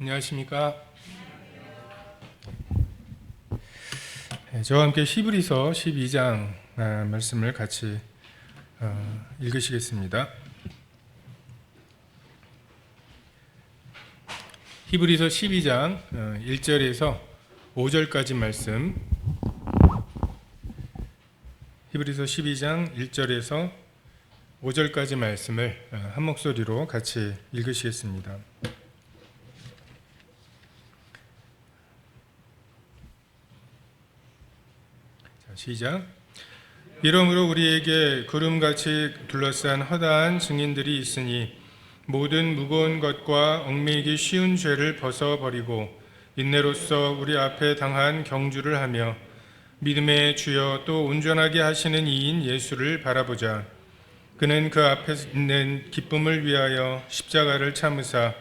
안녕하십니까? 저와 함께 히브리서 12장 말씀을 같이 읽으시겠습니다. 히브리서 12장 1절에서 5절까지 말씀, 히브리서 12장 1절에서 5절까지 말씀을 한 목소리로 같이 읽으시겠습니다. 시작. 이러므로 우리에게 구름같이 둘러싼 허다한 증인들이 있으니 모든 무거운 것과 얽매이기 쉬운 죄를 벗어버리고 인내로써 우리 앞에 당한 경주를 하며 믿음의 주여 또 온전하게 하시는 이인 예수를 바라보자. 그는 그 앞에 있는 기쁨을 위하여 십자가를 참으사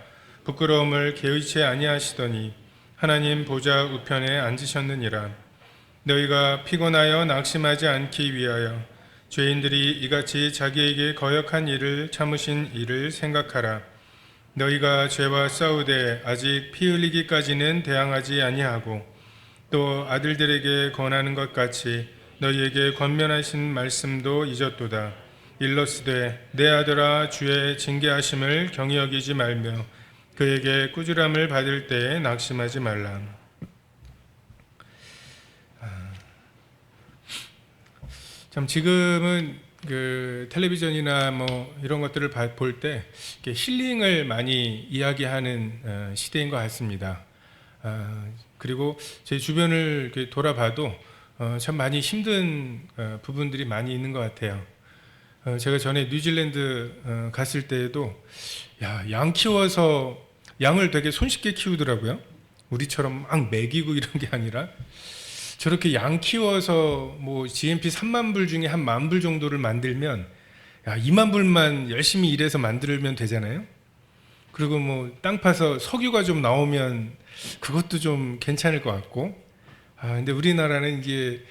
부끄러움을 개의치 아니하시더니 하나님 보좌 우편에 앉으셨느니라. 너희가 피곤하여 낙심하지 않기 위하여 죄인들이 이같이 자기에게 거역한 일을 참으신 일을 생각하라. 너희가 죄와 싸우되 아직 피 흘리기까지는 대항하지 아니하고 또 아들들에게 권하는 것 같이 너희에게 권면하신 말씀도 잊었도다. 일러스되 내 아들아 주의 징계하심을 경히 여기지 말며 그에게 꾸지람을 받을 때에 낙심하지 말라. 참 지금은 그 텔레비전이나 뭐 이런 것들을 볼 때 힐링을 많이 이야기하는 시대인 것 같습니다. 그리고 제 주변을 돌아봐도 참 많이 힘든 부분들이 많이 있는 것 같아요. 제가 전에 뉴질랜드 갔을 때에도 양 키워서 양을 되게 손쉽게 키우더라고요. 우리처럼 막 먹이고 이런 게 아니라 저렇게 양 키워서 뭐 GMP 3만 불 중에 한 1만 불 정도를 만들면 2만 불만 열심히 일해서 만들면 되잖아요. 그리고 뭐 땅 파서 석유가 좀 나오면 그것도 좀 괜찮을 것 같고, 근데 우리나라는 이게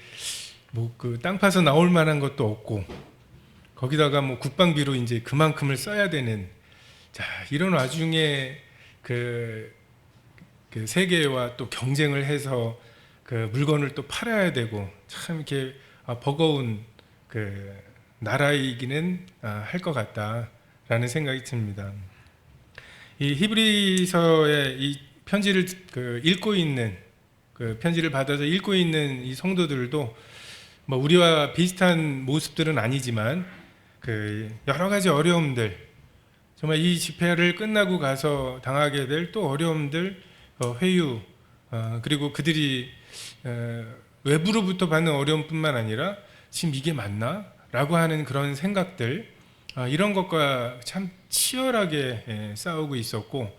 뭐 그 땅 파서 나올 만한 것도 없고 거기다가 뭐 국방비로 이제 그만큼을 써야 되는, 자 이런 와중에 그 세계와 또 경쟁을 해서 그 물건을 또 팔아야 되고 참 이렇게 버거운 그 나라이기는 할 것 같다라는 생각이 듭니다. 이 히브리서의 이 편지를 읽고 있는, 그 편지를 받아서 읽고 있는 이 성도들도 뭐 우리와 비슷한 모습들은 아니지만 그 여러 가지 어려움들, 정말 이 집회를 끝나고 가서 당하게 될 또 어려움들, 회유, 그리고 그들이 외부로부터 받는 어려움뿐만 아니라 지금 이게 맞나? 라고 하는 그런 생각들, 이런 것과 참 치열하게 싸우고 있었고,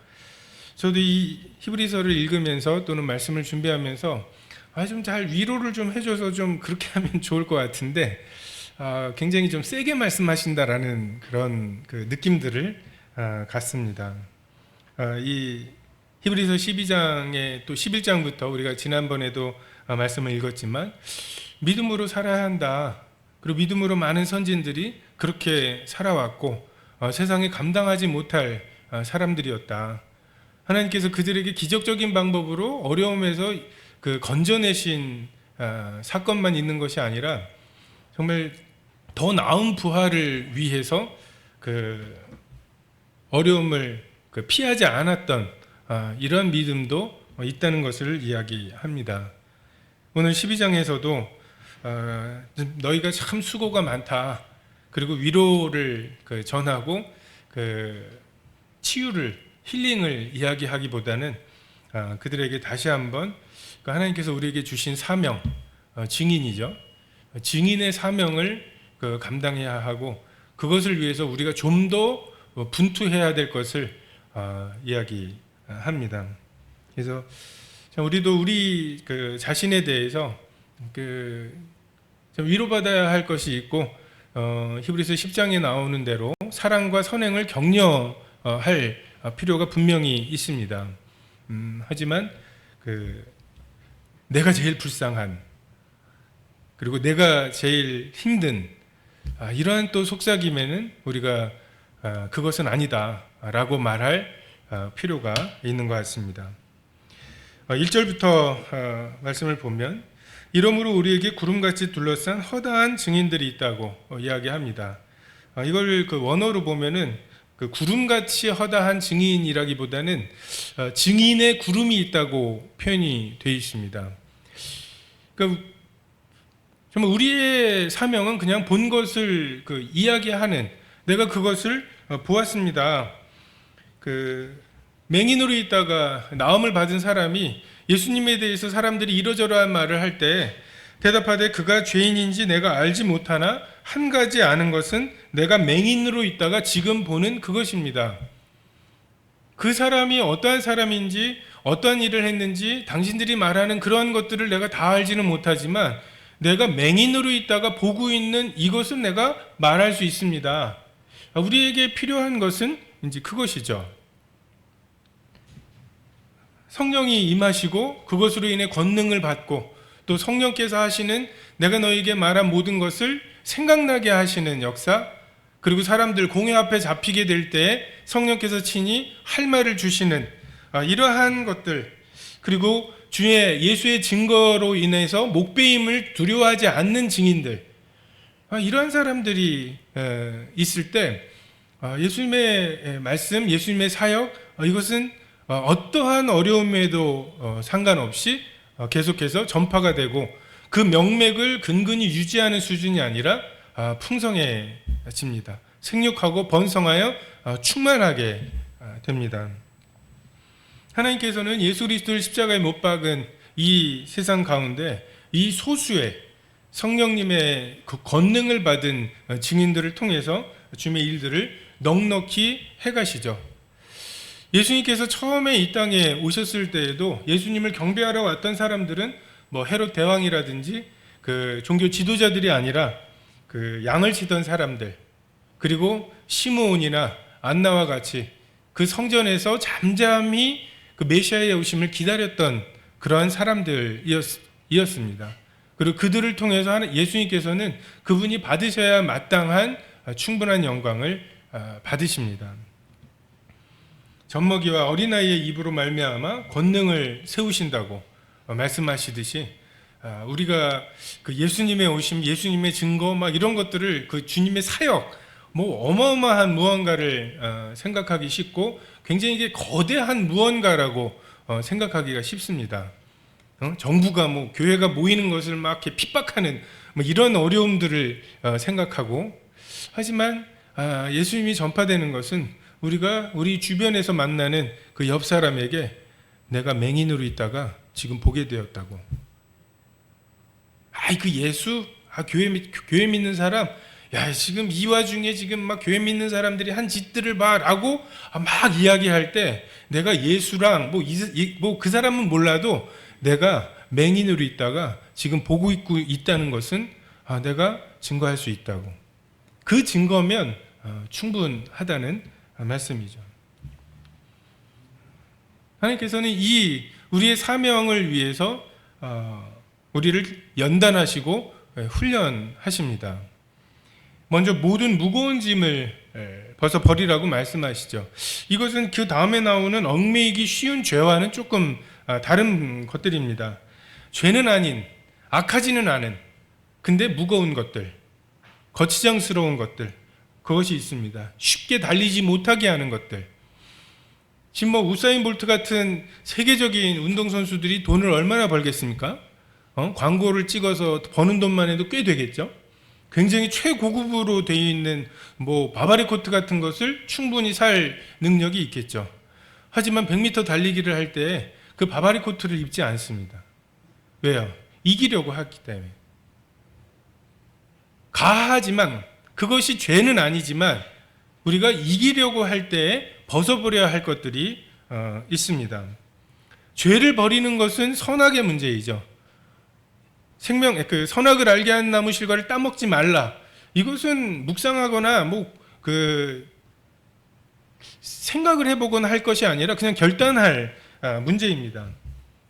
저도 이 히브리서를 읽으면서 또는 말씀을 준비하면서 좀 잘 위로를 좀 해줘서 좀 그렇게 하면 좋을 것 같은데 굉장히 좀 세게 말씀하신다라는 그런 그 느낌들을 갖습니다. 이 히브리서 12장에 또 11장부터 우리가 지난번에도 말씀을 읽었지만 믿음으로 살아야 한다. 그리고 믿음으로 많은 선진들이 그렇게 살아왔고 세상에 감당하지 못할 사람들이었다. 하나님께서 그들에게 기적적인 방법으로 어려움에서 그 건져내신 사건만 있는 것이 아니라 정말 더 나은 부활을 위해서 그 어려움을 피하지 않았던 이런 믿음도 있다는 것을 이야기합니다. 오늘 12장에서도 너희가 참 수고가 많다. 그리고 위로를 전하고 치유를, 힐링을 이야기하기보다는 그들에게 다시 한번 하나님께서 우리에게 주신 사명, 증인이죠. 증인의 사명을 감당해야 하고 그것을 위해서 우리가 좀 더 분투해야 될 것을 이야기합니다. 그래서 우리도 우리 자신에 대해서 좀 위로받아야 할 것이 있고 히브리서 10장에 나오는 대로 사랑과 선행을 격려할 필요가 분명히 있습니다. 하지만 내가 제일 불쌍한, 그리고 내가 제일 힘든 이러한 또 속삭임에는 우리가 그것은 아니다라고 말할 필요가 있는 것 같습니다. 1절부터 말씀을 보면 이러므로 우리에게 구름같이 둘러싼 허다한 증인들이 있다고 이야기합니다. 이걸 그 원어로 보면은 그 구름같이 허다한 증인이라기보다는 증인의 구름이 있다고 표현이 되어 있습니다. 그러니까 정말 우리의 사명은 그냥 본 것을 이야기하는, 내가 그것을 보았습니다. 맹인으로 있다가 나음을 받은 사람이 예수님에 대해서 사람들이 이러저러한 말을 할 때 대답하되 그가 죄인인지 내가 알지 못하나 한 가지 아는 것은 내가 맹인으로 있다가 지금 보는 그것입니다. 그 사람이 어떠한 사람인지 어떠한 일을 했는지 당신들이 말하는 그러한 것들을 내가 다 알지는 못하지만 내가 맹인으로 있다가 보고 있는 이것은 내가 말할 수 있습니다. 우리에게 필요한 것은 이제 그것이죠. 성령이 임하시고 그것으로 인해 권능을 받고 또 성령께서 하시는 내가 너에게 말한 모든 것을 생각나게 하시는 역사, 그리고 사람들 공회 앞에 잡히게 될 때 성령께서 친히 할 말을 주시는 이러한 것들, 그리고 주의 예수의 증거로 인해서 목배임을 두려워하지 않는 증인들, 이러한 사람들이 있을 때 예수님의 말씀, 예수님의 사역, 이것은 어떠한 어려움에도 상관없이 계속해서 전파가 되고 그 명맥을 근근히 유지하는 수준이 아니라 풍성해집니다. 생육하고 번성하여 충만하게 됩니다. 하나님께서는 예수 그리스도를 십자가에 못 박은 이 세상 가운데 이 소수의 성령님의 그 권능을 받은 증인들을 통해서 주님의 일들을 넉넉히 해가시죠. 예수님께서 처음에 이 땅에 오셨을 때에도 예수님을 경배하러 왔던 사람들은 헤롯 대왕이라든지 그 종교 지도자들이 아니라 그 양을 치던 사람들, 그리고 시므온이나 안나와 같이 그 성전에서 잠잠히 그 메시아의 오심을 기다렸던 그러한 사람들이었습니다. 그리고 그들을 통해서 예수님께서는 그분이 받으셔야 마땅한 충분한 영광을 받으십니다. 젖먹이와 어린아이의 입으로 말미암아 권능을 세우신다고 말씀하시듯이 우리가 그 예수님의 오심, 예수님의 증거 이런 것들을 그 주님의 사역 어마어마한 무언가를 생각하기 쉽고 굉장히 이게 거대한 무언가라고 생각하기가 쉽습니다. 정부가 교회가 모이는 것을 막 이렇게 핍박하는 이런 어려움들을 생각하고, 하지만 예수님이 전파되는 것은 우리가 우리 주변에서 만나는 그 옆 사람에게 내가 맹인으로 있다가 지금 보게 되었다고. 그 예수, 교회 믿는 사람, 지금 이 와중에 지금 막 교회 믿는 사람들이 한 짓들을 봐라고 막 이야기할 때 내가 예수랑 그 사람은 몰라도 내가 맹인으로 있다가 지금 보고 있다는 것은 내가 증거할 수 있다고. 그 증거면 충분하다는 말씀이죠. 하나님께서는 이 우리의 사명을 위해서 우리를 연단하시고 훈련하십니다. 먼저 모든 무거운 짐을 벗어버리라고 말씀하시죠. 이것은 그 다음에 나오는 얽매이기 쉬운 죄와는 조금 다른 것들입니다. 죄는 아닌, 악하지는 않은, 근데 무거운 것들, 거치장스러운 것들, 그것이 있습니다. 쉽게 달리지 못하게 하는 것들. 지금 우사인 볼트 같은 세계적인 운동선수들이 돈을 얼마나 벌겠습니까? 광고를 찍어서 버는 돈만 해도 꽤 되겠죠? 굉장히 최고급으로 되어 있는 바바리 코트 같은 것을 충분히 살 능력이 있겠죠. 하지만 100m 달리기를 할 때 그 바바리 코트를 입지 않습니다. 왜요? 이기려고 하기 때문에. 가하지만, 그것이 죄는 아니지만 우리가 이기려고 할 때 벗어버려야 할 것들이 있습니다. 죄를 버리는 것은 선악의 문제이죠. 선악을 알게 하는 나무 실과를 따먹지 말라. 이것은 묵상하거나 생각을 해보거나 할 것이 아니라 그냥 결단할 문제입니다.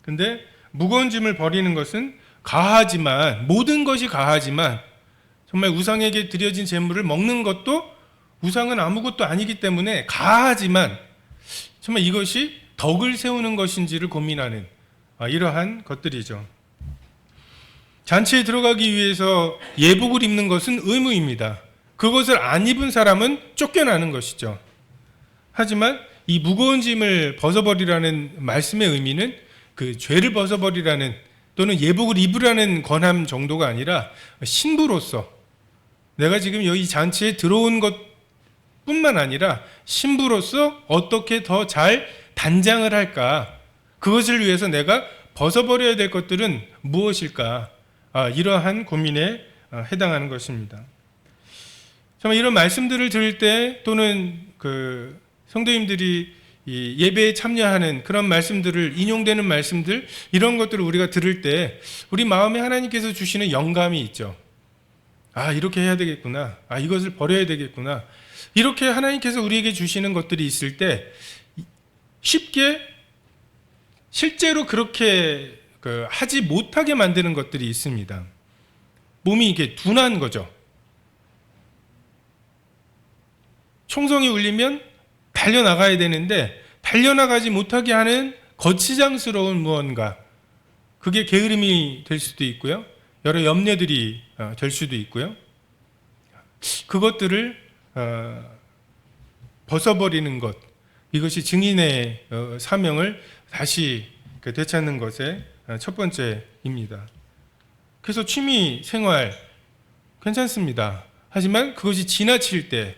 근데 무거운 짐을 버리는 것은 가하지만, 모든 것이 가하지만, 정말 우상에게 드려진 제물을 먹는 것도 우상은 아무것도 아니기 때문에 가하지만 정말 이것이 덕을 세우는 것인지를 고민하는 이러한 것들이죠. 잔치에 들어가기 위해서 예복을 입는 것은 의무입니다. 그것을 안 입은 사람은 쫓겨나는 것이죠. 하지만 이 무거운 짐을 벗어버리라는 말씀의 의미는 그 죄를 벗어버리라는 또는 예복을 입으라는 권함 정도가 아니라 신부로서 내가 지금 여기 잔치에 들어온 것뿐만 아니라 신부로서 어떻게 더 잘 단장을 할까, 그것을 위해서 내가 벗어버려야 될 것들은 무엇일까, 이러한 고민에 해당하는 것입니다. 정말 이런 말씀들을 들을 때 또는 그 성도님들이 이 예배에 참여하는 그런 말씀들을 인용되는 말씀들, 이런 것들을 우리가 들을 때 우리 마음에 하나님께서 주시는 영감이 있죠. 이렇게 해야 되겠구나. 이것을 버려야 되겠구나. 이렇게 하나님께서 우리에게 주시는 것들이 있을 때 쉽게 실제로 그렇게 하지 못하게 만드는 것들이 있습니다. 몸이 이게 둔한 거죠. 총성이 울리면 달려나가야 되는데 달려나가지 못하게 하는 거치장스러운 무언가, 그게 게으름이 될 수도 있고요. 여러 염려들이 될 수도 있고요. 그것들을 벗어버리는 것, 이것이 증인의 사명을 다시 되찾는 것의 첫 번째입니다. 그래서 취미 생활 괜찮습니다. 하지만 그것이 지나칠 때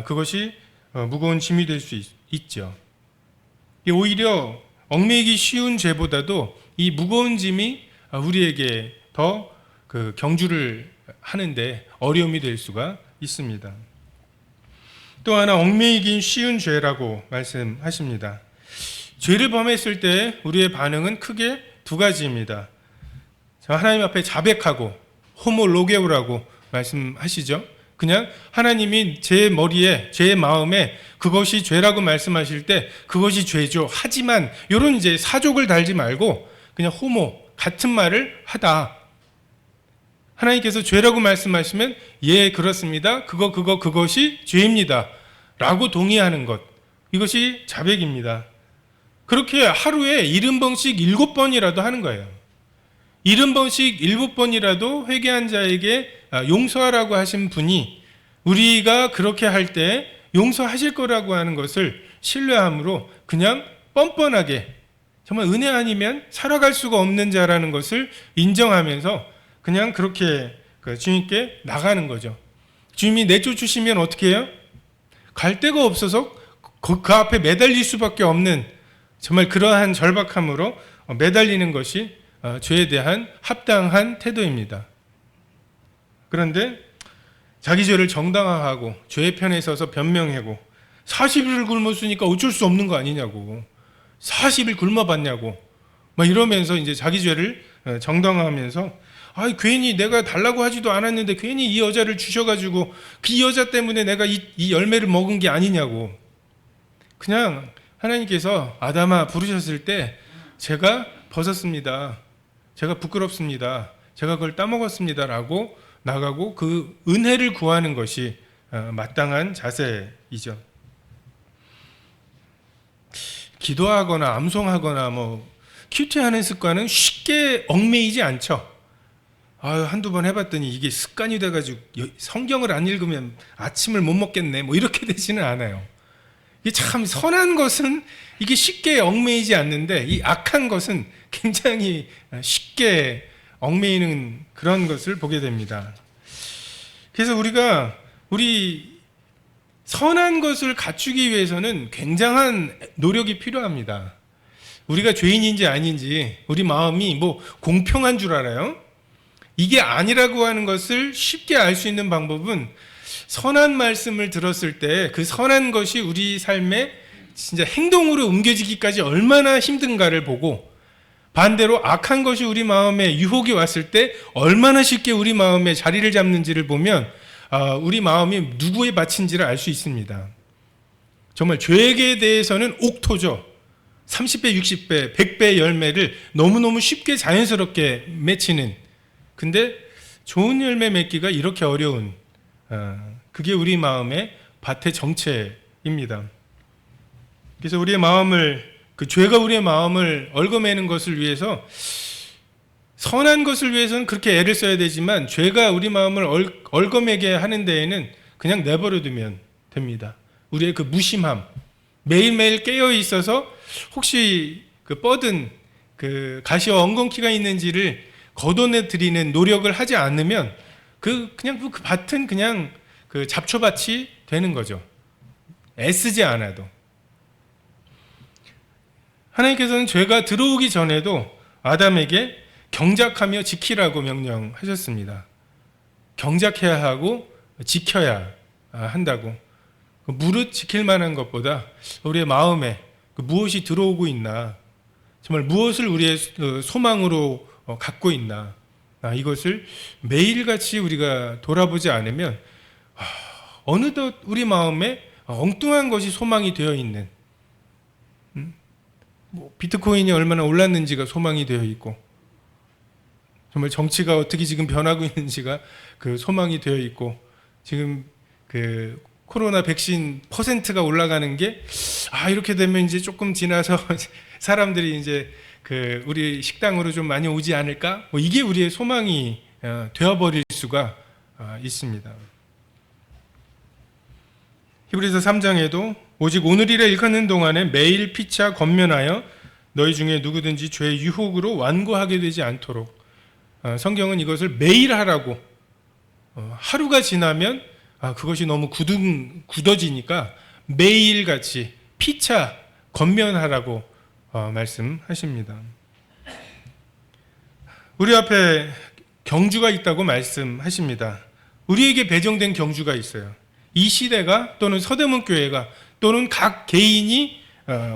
그것이 무거운 짐이 될 수 있죠. 오히려 얽매이기 쉬운 죄보다도 이 무거운 짐이 우리에게 더 경주를 하는데 어려움이 될 수가 있습니다. 또 하나 얽매이긴 쉬운 죄라고 말씀하십니다. 죄를 범했을 때 우리의 반응은 크게 두 가지입니다. 하나님 앞에 자백하고 호모로게오라고 말씀하시죠. 그냥 하나님이 제 머리에, 제 마음에 그것이 죄라고 말씀하실 때 그것이 죄죠. 하지만 이런 이제 사족을 달지 말고 그냥 호모, 같은 말을 하다. 하나님께서 죄라고 말씀하시면 예, 그렇습니다. 그것이 죄입니다. 라고 동의하는 것. 이것이 자백입니다. 그렇게 하루에 70번씩 7번이라도 하는 거예요. 70번씩 7번이라도 회개한 자에게 용서하라고 하신 분이 우리가 그렇게 할 때 용서하실 거라고 하는 것을 신뢰함으로 그냥 뻔뻔하게 정말 은혜 아니면 살아갈 수가 없는 자라는 것을 인정하면서 그냥 그렇게 주님께 나가는 거죠. 주님이 내쫓으시면 어떻게 해요? 갈 데가 없어서 그 앞에 매달릴 수밖에 없는 정말 그러한 절박함으로 매달리는 것이 죄에 대한 합당한 태도입니다. 그런데 자기 죄를 정당화하고 죄의 편에 서서 변명하고 40일 굶었으니까 어쩔 수 없는 거 아니냐고, 40일 굶어봤냐고 막 이러면서 이제 자기 죄를 정당화하면서 괜히 내가 달라고 하지도 않았는데 괜히 이 여자를 주셔가지고 그 여자 때문에 내가 이 열매를 먹은 게 아니냐고. 그냥 하나님께서 아담아 부르셨을 때 제가 벗었습니다. 제가 부끄럽습니다. 제가 그걸 따먹었습니다. 라고 나가고 그 은혜를 구하는 것이 마땅한 자세이죠. 기도하거나 암송하거나 큐티하는 습관은 쉽게 얽매이지 않죠. 한두 번 해봤더니 이게 습관이 돼가지고 성경을 안 읽으면 아침을 못 먹겠네 이렇게 되지는 않아요. 이게 참 선한 것은 이게 쉽게 얽매이지 않는데 이 악한 것은 굉장히 쉽게 얽매이는 그런 것을 보게 됩니다. 그래서 우리 선한 것을 갖추기 위해서는 굉장한 노력이 필요합니다. 우리가 죄인인지 아닌지 우리 마음이 공평한 줄 알아요? 이게 아니라고 하는 것을 쉽게 알 수 있는 방법은 선한 말씀을 들었을 때 그 선한 것이 우리 삶에 진짜 행동으로 옮겨지기까지 얼마나 힘든가를 보고, 반대로 악한 것이 우리 마음에 유혹이 왔을 때 얼마나 쉽게 우리 마음에 자리를 잡는지를 보면 우리 마음이 누구에 바친지를 알 수 있습니다. 정말 죄에 대해서는 옥토죠. 30배, 60배, 100배 열매를 너무너무 쉽게 자연스럽게 맺히는, 근데 좋은 열매 맺기가 이렇게 어려운 그게 우리 마음의 밭의 정체입니다. 그래서 우리의 마음을, 그 죄가 우리의 마음을 얽어매는 것을 위해서, 선한 것을 위해서는 그렇게 애를 써야 되지만 죄가 우리 마음을 얽어매게 하는 데에는 그냥 내버려 두면 됩니다. 우리의 그 무심함, 매일매일 깨어 있어서 혹시 그 뻗은 그 가시와 엉겅퀴가 있는지를 걷어내 드리는 노력을 하지 않으면 그냥 그 밭은 그냥 그 잡초밭이 되는 거죠. 애쓰지 않아도. 하나님께서는 죄가 들어오기 전에도 아담에게 경작하며 지키라고 명령하셨습니다. 경작해야 하고 지켜야 한다고. 무릇 지킬 만한 것보다 우리의 마음에 무엇이 들어오고 있나, 정말 무엇을 우리의 소망으로 갖고 있나, 이것을 매일같이 우리가 돌아보지 않으면 어느덧 우리 마음에 엉뚱한 것이 소망이 되어 있는, 비트코인이 얼마나 올랐는지가 소망이 되어 있고, 정말 정치가 어떻게 지금 변하고 있는지가 그 소망이 되어 있고, 지금 그 코로나 백신 퍼센트가 올라가는 게 이렇게 되면 이제 조금 지나서 사람들이 이제 그 우리 식당으로 좀 많이 오지 않을까? 이게 우리의 소망이 되어버릴 수가 있습니다. 히브리서 3장에도 오직 오늘이라 일컫는 동안에 매일 피차 권면하여 너희 중에 누구든지 죄의 유혹으로 완고하게 되지 않도록, 성경은 이것을 매일 하라고, 하루가 지나면 그것이 너무 굳어지니까 매일같이 피차 권면하라고 말씀하십니다. 우리 앞에 경주가 있다고 말씀하십니다. 우리에게 배정된 경주가 있어요. 이 시대가, 또는 서대문 교회가, 또는 각 개인이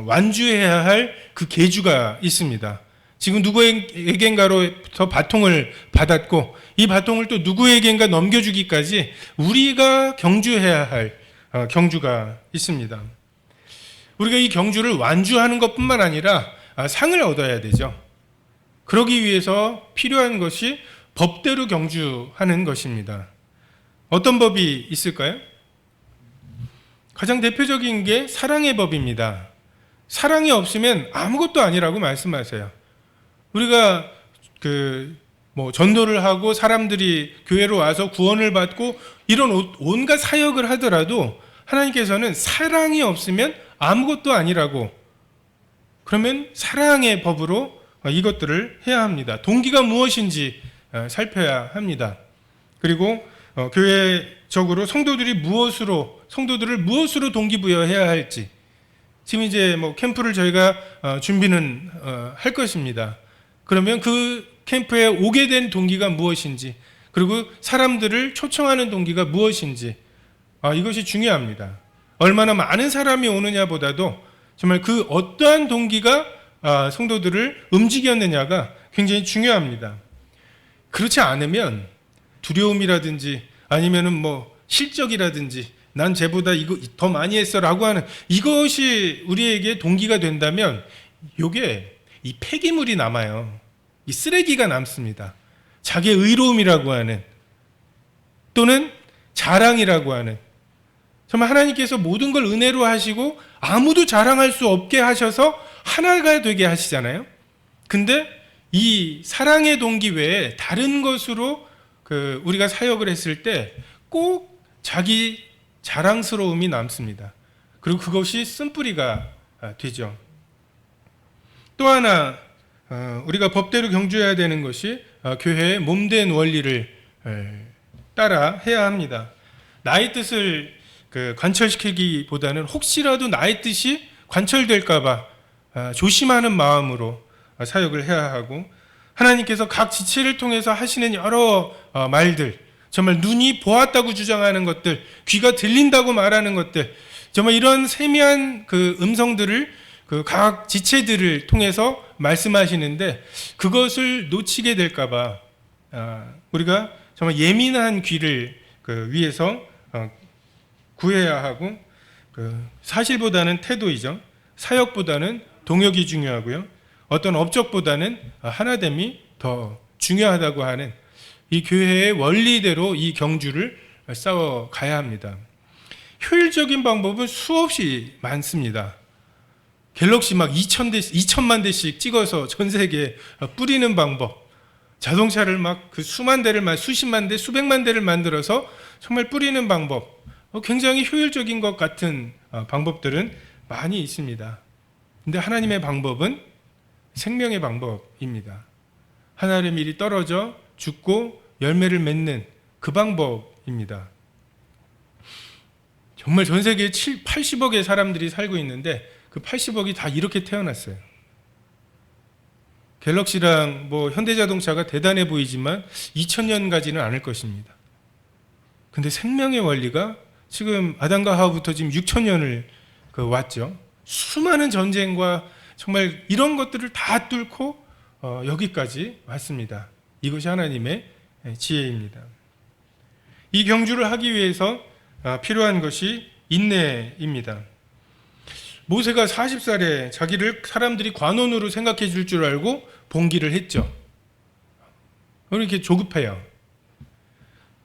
완주해야 할 그 계주가 있습니다. 지금 누구에겐가로부터 바통을 받았고, 이 바통을 또 누구에겐가 넘겨주기까지 우리가 경주해야 할 경주가 있습니다. 우리가 이 경주를 완주하는 것뿐만 아니라 상을 얻어야 되죠. 그러기 위해서 필요한 것이 법대로 경주하는 것입니다. 어떤 법이 있을까요? 가장 대표적인 게 사랑의 법입니다. 사랑이 없으면 아무것도 아니라고 말씀하세요. 우리가 전도를 하고 사람들이 교회로 와서 구원을 받고 이런 온갖 사역을 하더라도 하나님께서는 사랑이 없으면 아무것도 아니라고, 그러면 사랑의 법으로 이것들을 해야 합니다. 동기가 무엇인지 살펴야 합니다. 그리고 교회적으로 성도들을 무엇으로 동기부여해야 할지, 지금 이제 캠프를 저희가 준비는 할 것입니다. 그러면 그 캠프에 오게 된 동기가 무엇인지, 그리고 사람들을 초청하는 동기가 무엇인지, 이것이 중요합니다. 얼마나 많은 사람이 오느냐보다도 정말 그 어떠한 동기가 성도들을 움직였느냐가 굉장히 중요합니다. 그렇지 않으면 두려움이라든지 아니면은 실적이라든지 난 쟤보다 이거 더 많이 했어라고 하는 이것이 우리에게 동기가 된다면 이게 이 폐기물이 남아요. 이 쓰레기가 남습니다. 자기의 의로움이라고 하는, 또는 자랑이라고 하는, 정말 하나님께서 모든 걸 은혜로 하시고 아무도 자랑할 수 없게 하셔서 하나가 되게 하시잖아요. 근데 이 사랑의 동기 외에 다른 것으로 우리가 사역을 했을 때 꼭 자기 자랑스러움이 남습니다. 그리고 그것이 쓴뿌리가 되죠. 또 하나 우리가 법대로 경주해야 되는 것이 교회의 몸된 원리를 따라 해야 합니다. 나의 뜻을 관철시키기보다는 혹시라도 나의 뜻이 관철될까 봐 조심하는 마음으로 사역을 해야 하고, 하나님께서 각 지체를 통해서 하시는 여러 말들, 정말 눈이 보았다고 주장하는 것들, 귀가 들린다고 말하는 것들, 정말 이런 세미한 음성들을 각 지체들을 통해서 말씀하시는데 그것을 놓치게 될까 봐 우리가 정말 예민한 귀를 위해서 구해야 하고, 사실보다는 태도이죠. 사역보다는 동역이 중요하고요. 어떤 업적보다는 하나됨이 더 중요하다고 하는 이 교회의 원리대로 이 경주를 싸워 가야 합니다. 효율적인 방법은 수없이 많습니다. 갤럭시 막 2천만 대씩 찍어서 전 세계에 뿌리는 방법, 자동차를 막 그 수만 대를, 수십만 대, 수백만 대를 만들어서 정말 뿌리는 방법, 굉장히 효율적인 것 같은 방법들은 많이 있습니다. 근데 하나님의 방법은 생명의 방법입니다. 하늘에 미리 떨어져 죽고 열매를 맺는 그 방법입니다. 정말 전 세계에 80억의 사람들이 살고 있는데 그 80억이 다 이렇게 태어났어요. 갤럭시랑 현대자동차가 대단해 보이지만 2000년 가지는 않을 것입니다. 근데 생명의 원리가 지금 아담과 하와부터 지금 6000년을 왔죠. 수많은 전쟁과 정말 이런 것들을 다 뚫고 여기까지 왔습니다. 이것이 하나님의 지혜입니다. 이 경주를 하기 위해서 필요한 것이 인내입니다. 모세가 40살에 자기를 사람들이 관원으로 생각해 줄 줄 알고 봉기를 했죠. 왜 이렇게 조급해요?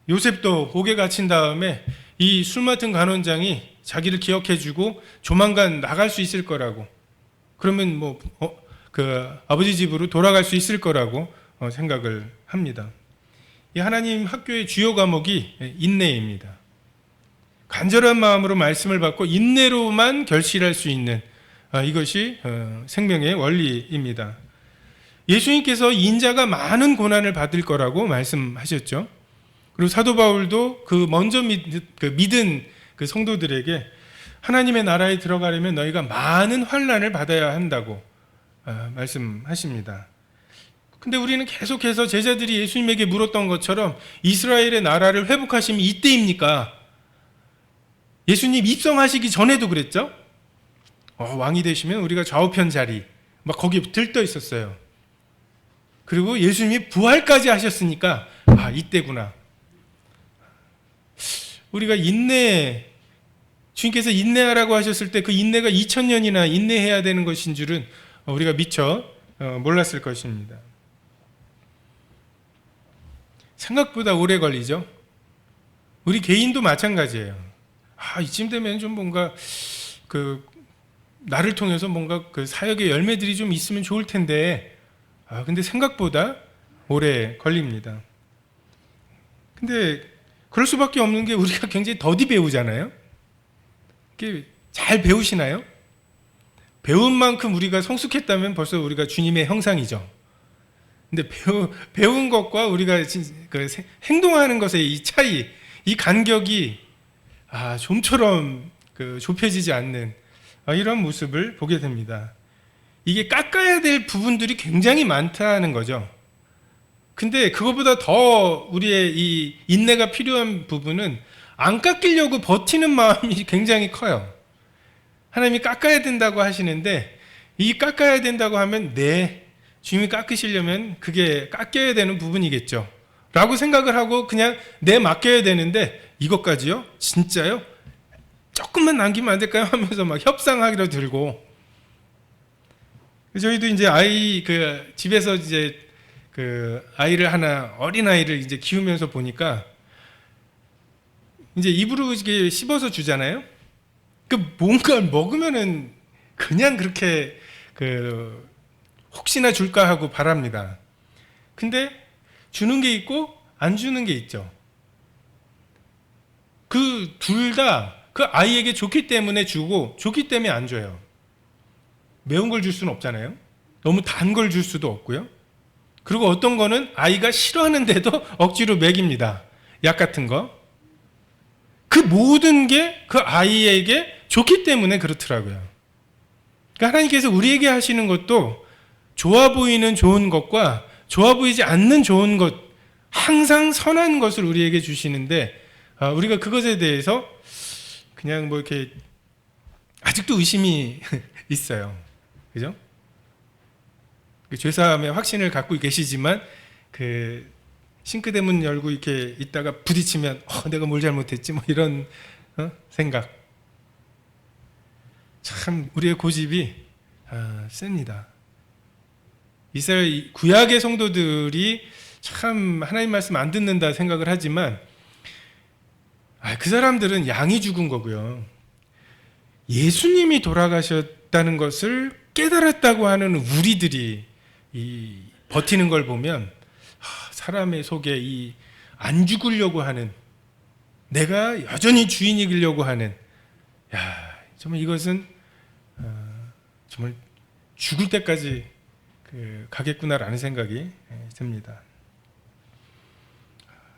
요셉도 옥에 갇힌 다음에 이 술 맡은 간원장이 자기를 기억해 주고 조만간 나갈 수 있을 거라고, 그러면 그 아버지 집으로 돌아갈 수 있을 거라고 생각을 합니다. 이 하나님 학교의 주요 과목이 인내입니다. 간절한 마음으로 말씀을 받고 인내로만 결실할 수 있는 이것이 생명의 원리입니다. 예수님께서 인자가 많은 고난을 받을 거라고 말씀하셨죠. 그리고 사도 바울도 그 먼저 믿은 그 성도들에게 하나님의 나라에 들어가려면 너희가 많은 환난을 받아야 한다고 말씀하십니다. 근데 우리는 계속해서 제자들이 예수님에게 물었던 것처럼 이스라엘의 나라를 회복하시면 이때입니까? 예수님 입성하시기 전에도 그랬죠? 왕이 되시면 우리가 좌우편 자리 막 거기 들떠 있었어요. 그리고 예수님이 부활까지 하셨으니까 이때구나. 우리가 주님께서 인내하라고 하셨을 때 그 인내가 2000년이나 인내해야 되는 것인 줄은 우리가 미처 몰랐을 것입니다. 생각보다 오래 걸리죠. 우리 개인도 마찬가지예요. 이쯤 되면 좀 뭔가 나를 통해서 뭔가 그 사역의 열매들이 좀 있으면 좋을 텐데, 근데 생각보다 오래 걸립니다. 근데 그럴 수밖에 없는 게 우리가 굉장히 더디 배우잖아요. 잘 배우시나요? 배운 만큼 우리가 성숙했다면 벌써 우리가 주님의 형상이죠. 근데 배운 것과 우리가 행동하는 것의 이 차이, 이 간격이 좀처럼 좁혀지지 않는 이런 모습을 보게 됩니다. 이게 깎아야 될 부분들이 굉장히 많다는 거죠. 근데 그것보다 더 우리의 이 인내가 필요한 부분은 안 깎이려고 버티는 마음이 굉장히 커요. 하나님이 깎아야 된다고 하시는데, 이 깎아야 된다고 하면 주님이 깎으시려면 그게 깎여야 되는 부분이겠죠 라고 생각을 하고 그냥 맡겨야 되는데, 이것까지요? 진짜요? 조금만 남기면 안 될까요? 하면서 막 협상하기로 들고. 저희도 이제 집에서 이제 아이를 어린 아이를 이제 키우면서 보니까 이제 입으로 이렇게 씹어서 주잖아요. 뭔가 먹으면은 그냥 그렇게 혹시나 줄까 하고 바랍니다. 근데 주는 게 있고 안 주는 게 있죠. 그 둘 다 그 아이에게 좋기 때문에 주고 좋기 때문에 안 줘요. 매운 걸 줄 수는 없잖아요. 너무 단 걸 줄 수도 없고요. 그리고 어떤 거는 아이가 싫어하는데도 억지로 먹입니다. 약 같은 거. 그 모든 게 그 아이에게 좋기 때문에 그렇더라고요. 그러니까 하나님께서 우리에게 하시는 것도 좋아 보이는 좋은 것과 좋아 보이지 않는 좋은 것, 항상 선한 것을 우리에게 주시는데, 우리가 그것에 대해서 그냥 이렇게 아직도 의심이 있어요. 그죠? 죄사함의 확신을 갖고 계시지만 싱크대 문 열고 이렇게 있다가 부딪히면 내가 뭘 잘못했지 이런 생각. 참 우리의 고집이 셉니다. 이스라엘 구약의 성도들이 참 하나님 말씀 안 듣는다 생각을 하지만 그 사람들은 양이 죽은 거고요. 예수님이 돌아가셨 죽었다는 것을 깨달았다고 하는 우리들이 버티는 걸 보면 사람의 속에 안 죽으려고 하는, 내가 여전히 주인이기려고 하는, 정말 이것은 정말 죽을 때까지 가겠구나라는 생각이 듭니다.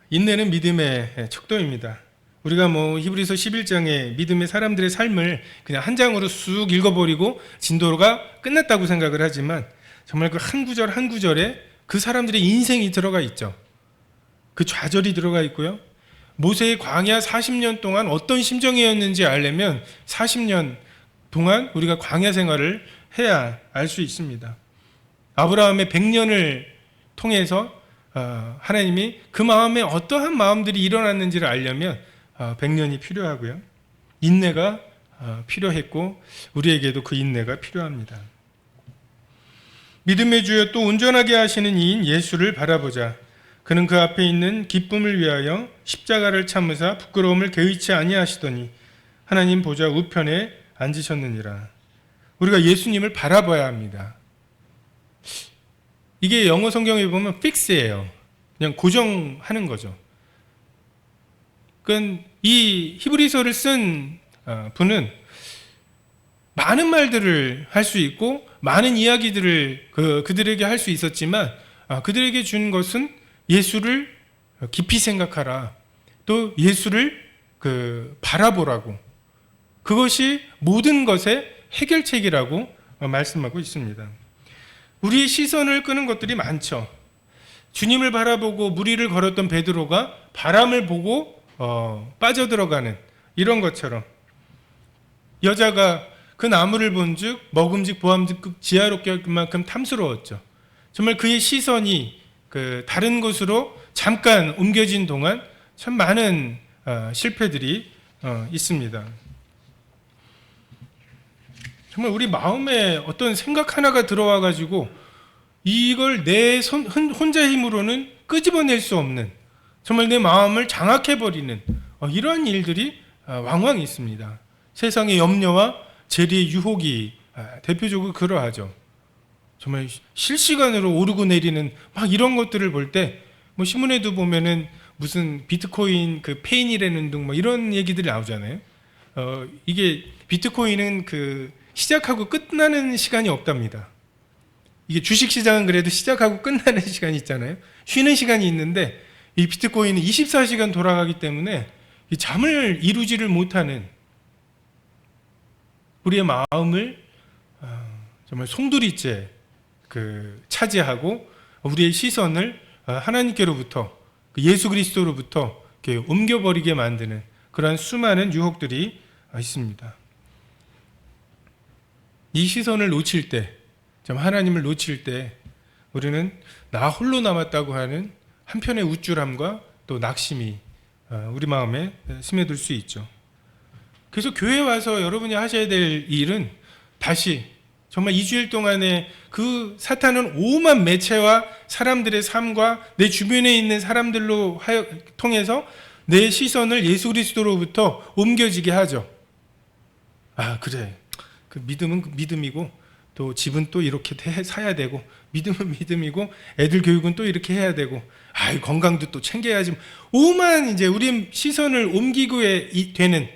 인내는 믿음의 척도입니다. 우리가 히브리서 11장에 믿음의 사람들의 삶을 그냥 한 장으로 쑥 읽어버리고 진도가 끝났다고 생각을 하지만, 정말 그 한 구절 한 구절에 그 사람들의 인생이 들어가 있죠. 그 좌절이 들어가 있고요. 모세의 광야 40년 동안 어떤 심정이었는지 알려면 40년 동안 우리가 광야 생활을 해야 알 수 있습니다. 아브라함의 100년을 통해서 하나님이 그 마음에 어떠한 마음들이 일어났는지를 알려면 100년이 필요하고요. 인내가 필요했고 우리에게도 그 인내가 필요합니다. 믿음의 주여 또 온전하게 하시는 이인 예수를 바라보자. 그는 그 앞에 있는 기쁨을 위하여 십자가를 참으사 부끄러움을 개의치 아니하시더니 하나님 보좌 우편에 앉으셨느니라. 우리가 예수님을 바라봐야 합니다. 이게 영어 성경에 보면 fix예요. 그냥 고정하는 거죠. 그러니까 이 히브리서를 쓴 분은 많은 말들을 할 수 있고 많은 이야기들을 그들에게 할 수 있었지만 그들에게 준 것은 예수를 깊이 생각하라. 또 예수를 바라보라고. 그것이 모든 것의 해결책이라고 말씀하고 있습니다. 우리의 시선을 끄는 것들이 많죠. 주님을 바라보고 무리를 걸었던 베드로가 바람을 보고 빠져들어가는 이런 것처럼, 여자가 그 나무를 본즉 먹음직 보암직 지혜롭게 할 만큼 탐스러웠죠. 정말 그의 시선이 다른 곳으로 잠깐 옮겨진 동안 참 많은 실패들이 있습니다. 정말 우리 마음에 어떤 생각 하나가 들어와 가지고 이걸 내 혼자 힘으로는 끄집어낼 수 없는, 정말 내 마음을 장악해버리는 이러한 일들이 왕왕 있습니다. 세상의 염려와 재리의 유혹이 대표적으로 그러하죠. 정말 실시간으로 오르고 내리는 막 이런 것들을 볼 때 신문에도 보면은 무슨 비트코인 페인이라는 등 이런 얘기들이 나오잖아요. 이게 비트코인은 시작하고 끝나는 시간이 없답니다. 이게 주식시장은 그래도 시작하고 끝나는 시간이 있잖아요. 쉬는 시간이 있는데 이 비트코인은 24시간 돌아가기 때문에 이 잠을 이루지를 못하는, 우리의 마음을 정말 송두리째 차지하고 우리의 시선을 하나님께로부터, 예수 그리스도로부터 이렇게 옮겨버리게 만드는 그러한 수많은 유혹들이 있습니다. 이 시선을 놓칠 때, 하나님을 놓칠 때 우리는 나 홀로 남았다고 하는 한편의 우쭐함과 또 낙심이 우리 마음에 스며들 수 있죠. 그래서 교회에 와서 여러분이 하셔야 될 일은 다시 정말 2주일 동안에 그 사탄은 오만 매체와 사람들의 삶과 내 주변에 있는 사람들로 통해서 내 시선을 예수 그리스도로부터 옮겨지게 하죠. 그래, 믿음은 믿음이고 또 집은 또 이렇게 사야 되고, 믿음은 믿음이고 애들 교육은 또 이렇게 해야 되고, 건강도 또 챙겨야지. 오만 이제 우리 시선을 옮기고 되는,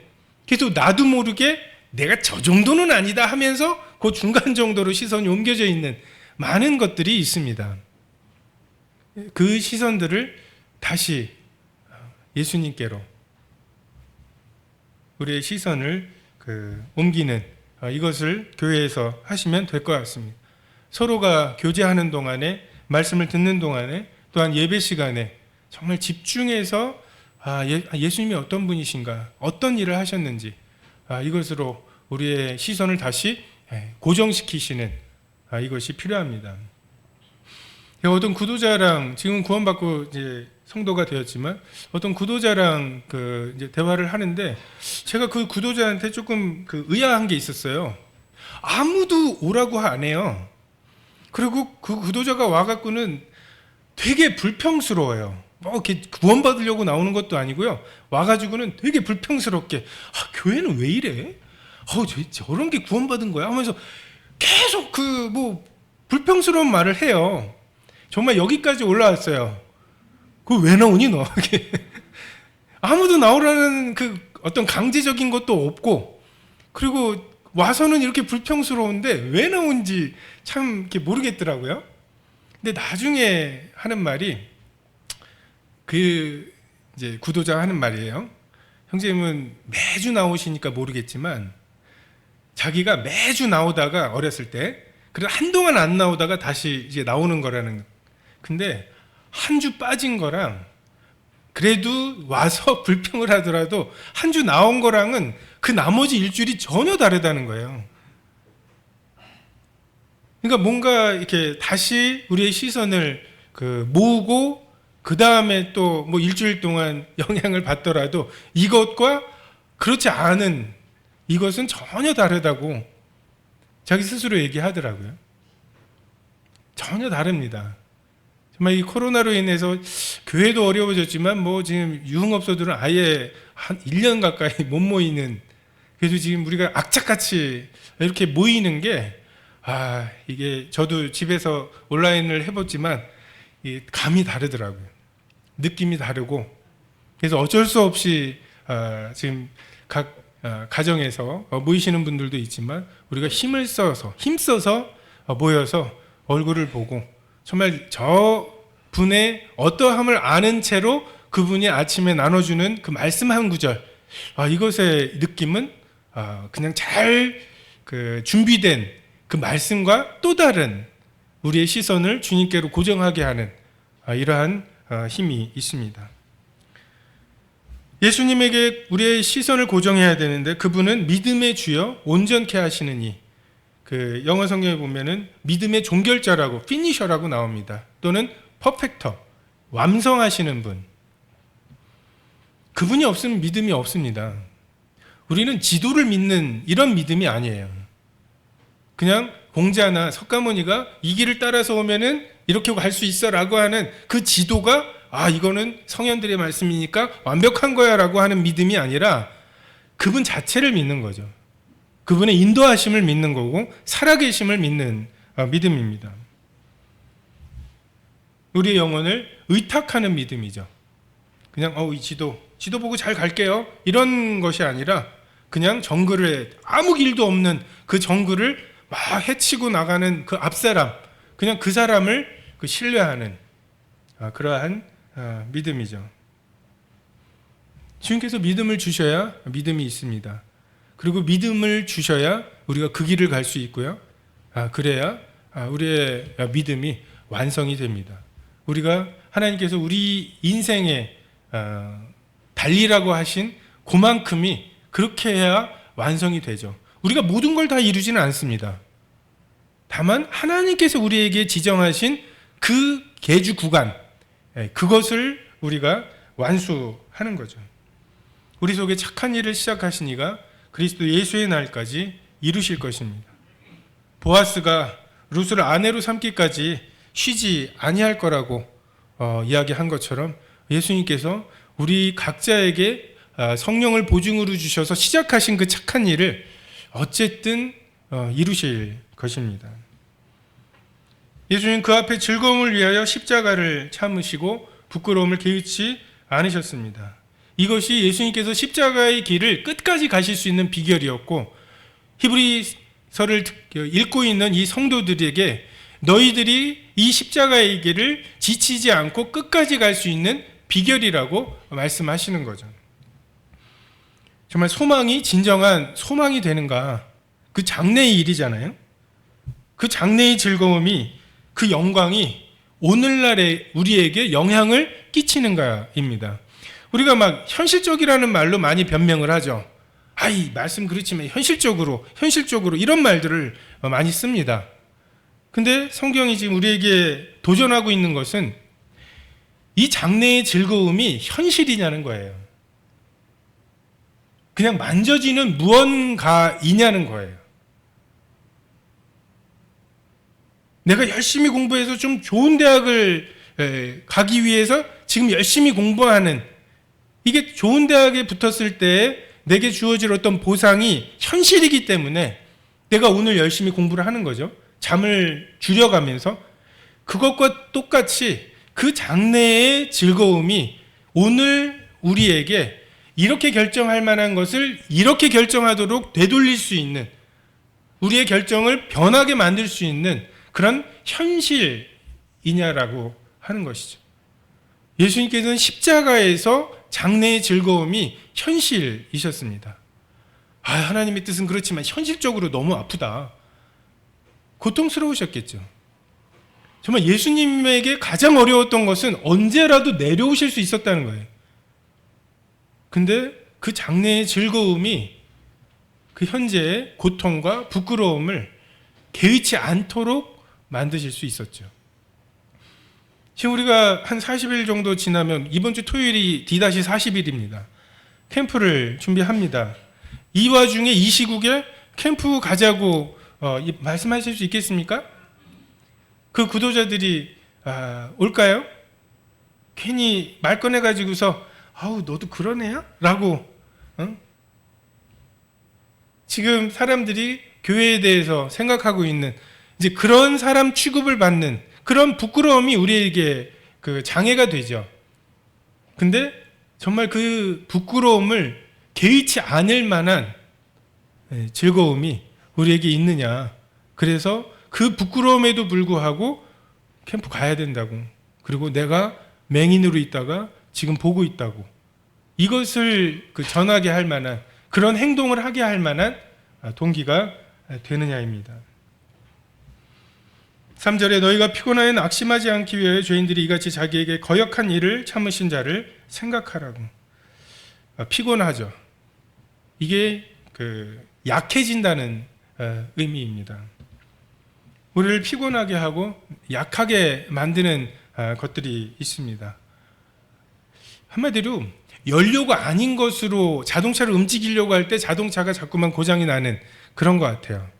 그래서 나도 모르게 내가 저 정도는 아니다 하면서 그 중간 정도로 시선이 옮겨져 있는 많은 것들이 있습니다. 그 시선들을 다시 예수님께로 우리의 시선을 옮기는 이것을 교회에서 하시면 될 것 같습니다. 서로가 교제하는 동안에, 말씀을 듣는 동안에, 또한 예배 시간에 정말 집중해서 예수님이 어떤 분이신가, 어떤 일을 하셨는지 이것으로 우리의 시선을 다시 고정시키시는 이것이 필요합니다. 어떤 구도자랑, 지금 구원받고 이제 성도가 되었지만 어떤 구도자랑 이제 대화를 하는데, 제가 그 구도자한테 조금 의아한 게 있었어요. 아무도 오라고 안 해요. 그리고 그 구도자가 와갖고는 되게 불평스러워요. 이렇게 구원받으려고 나오는 것도 아니고요. 와가지고는 되게 불평스럽게, 교회는 왜 이래? 저런 게 구원받은 거야? 하면서 계속 불평스러운 말을 해요. 정말 여기까지 올라왔어요. 그거 왜 나오니, 너? 아무도 나오라는 어떤 강제적인 것도 없고, 그리고 와서는 이렇게 불평스러운데 왜 나온지 참 이렇게 모르겠더라고요. 근데 나중에 하는 말이, 이제 구도자가 하는 말이에요. 형제님은 매주 나오시니까 모르겠지만, 자기가 매주 나오다가 어렸을 때, 그래도 한동안 안 나오다가 다시 이제 나오는 거라는. 근데 한 주 빠진 거랑 그래도 와서 불평을 하더라도 한 주 나온 거랑은 그 나머지 일주일이 전혀 다르다는 거예요. 그러니까 뭔가 이렇게 다시 우리의 시선을 모으고 그 다음에 또 일주일 동안 영향을 받더라도 이것과 그렇지 않은 이것은 전혀 다르다고 자기 스스로 얘기하더라고요. 전혀 다릅니다. 정말 이 코로나로 인해서 교회도 어려워졌지만 지금 유흥업소들은 아예 한 1년 가까이 못 모이는, 그래도 지금 우리가 악착같이 이렇게 모이는 게 이게 저도 집에서 온라인을 해봤지만 감이 다르더라고요. 느낌이 다르고, 그래서 어쩔 수 없이 지금 각 가정에서 모이시는 분들도 있지만 우리가 힘써서 모여서 얼굴을 보고 정말 저 분의 어떠함을 아는 채로 그분이 아침에 나눠주는 그 말씀 한 구절, 이것의 느낌은 그냥 잘 준비된 그 말씀과 또 다른 우리의 시선을 주님께로 고정하게 하는 이러한 힘이 있습니다. 예수님에게 우리의 시선을 고정해야 되는데 그분은 믿음의 주여 온전케 하시는 이, 영어 성경에 보면은 믿음의 종결자라고, 피니셔라고 나옵니다. 또는 퍼펙터, 완성하시는 분. 그분이 없으면 믿음이 없습니다. 우리는 지도를 믿는 이런 믿음이 아니에요. 그냥 공자나 석가모니가 이 길을 따라서 오면은 이렇게 갈 수 있어라고 하는 그 지도가 이거는 성현들의 말씀이니까 완벽한 거야라고 하는 믿음이 아니라 그분 자체를 믿는 거죠. 그분의 인도하심을 믿는 거고 살아계심을 믿는 믿음입니다. 우리의 영혼을 의탁하는 믿음이죠. 그냥 이 지도 보고 잘 갈게요 이런 것이 아니라 그냥 정글에 아무 길도 없는 그 정글을 막 헤치고 나가는 그 앞사람, 그냥 그 사람을 신뢰하는 그러한 믿음이죠. 주님께서 믿음을 주셔야 믿음이 있습니다. 그리고 믿음을 주셔야 우리가 그 길을 갈 수 있고요. 그래야 우리의 믿음이 완성이 됩니다. 우리가 하나님께서 우리 인생에 달리라고 하신 그만큼이 그렇게 해야 완성이 되죠. 우리가 모든 걸 다 이루지는 않습니다. 다만 하나님께서 우리에게 지정하신 그 계주 구간, 그것을 우리가 완수하는 거죠. 우리 속에 착한 일을 시작하신 이가 그리스도 예수의 날까지 이루실 것입니다. 보아스가 룻을 아내로 삼기까지 쉬지 아니할 거라고 이야기한 것처럼 예수님께서 우리 각자에게 성령을 보증으로 주셔서 시작하신 그 착한 일을 어쨌든 이루실 것입니다. 예수님 그 앞에 즐거움을 위하여 십자가를 참으시고 부끄러움을 개의치 않으셨습니다. 이것이 예수님께서 십자가의 길을 끝까지 가실 수 있는 비결이었고, 히브리서를 읽고 있는 이 성도들에게 너희들이 이 십자가의 길을 지치지 않고 끝까지 갈 수 있는 비결이라고 말씀하시는 거죠. 정말 소망이 진정한 소망이 되는가, 그 장래의 일이잖아요. 그 장래의 즐거움이, 그 영광이 오늘날의 우리에게 영향을 끼치는가입니다. 우리가 막 현실적이라는 말로 많이 변명을 하죠. 이 말씀 그렇지만 현실적으로 이런 말들을 많이 씁니다. 근데 성경이 지금 우리에게 도전하고 있는 것은 이 장래의 즐거움이 현실이냐는 거예요. 그냥 만져지는 무언가이냐는 거예요. 내가 열심히 공부해서 좀 좋은 대학을 가기 위해서 지금 열심히 공부하는, 이게 좋은 대학에 붙었을 때 내게 주어질 어떤 보상이 현실이기 때문에 내가 오늘 열심히 공부를 하는 거죠. 잠을 줄여가면서 그것과 똑같이 그 장래의 즐거움이 오늘 우리에게 이렇게 결정할 만한 것을 이렇게 결정하도록 되돌릴 수 있는, 우리의 결정을 변하게 만들 수 있는 그런 현실이냐라고 하는 것이죠. 예수님께서는 십자가에서 장래의 즐거움이 현실이셨습니다. 하나님의 뜻은 그렇지만 현실적으로 너무 아프다. 고통스러우셨겠죠. 정말 예수님에게 가장 어려웠던 것은 언제라도 내려오실 수 있었다는 거예요. 근데 그 장래의 즐거움이 그 현재의 고통과 부끄러움을 개의치 않도록 만드실 수 있었죠. 지금 우리가 한 40일 정도 지나면 이번 주 토요일이 D-40일입니다. 캠프를 준비합니다. 이 와중에 이 시국에 캠프 가자고 말씀하실 수 있겠습니까? 그 구도자들이 올까요? 괜히 말 꺼내가지고서 아우 너도 그런 애야? 라고 지금 사람들이 교회에 대해서 생각하고 있는 이제 그런 사람 취급을 받는 그런 부끄러움이 우리에게 그 장애가 되죠. 근데 정말 그 부끄러움을 개의치 않을 만한 즐거움이 우리에게 있느냐. 그래서 그 부끄러움에도 불구하고 캠프 가야 된다고. 그리고 내가 맹인으로 있다가 지금 보고 있다고. 이것을 전하게 할 만한 그런 행동을 하게 할 만한 동기가 되느냐입니다. 3절에 너희가 피곤하여 낙심하지 않기 위하여 죄인들이 이같이 자기에게 거역한 일을 참으신 자를 생각하라고. 피곤하죠. 이게 약해진다는 의미입니다. 우리를 피곤하게 하고 약하게 만드는 것들이 있습니다. 한마디로 연료가 아닌 것으로 자동차를 움직이려고 할 때 자동차가 자꾸만 고장이 나는 그런 것 같아요.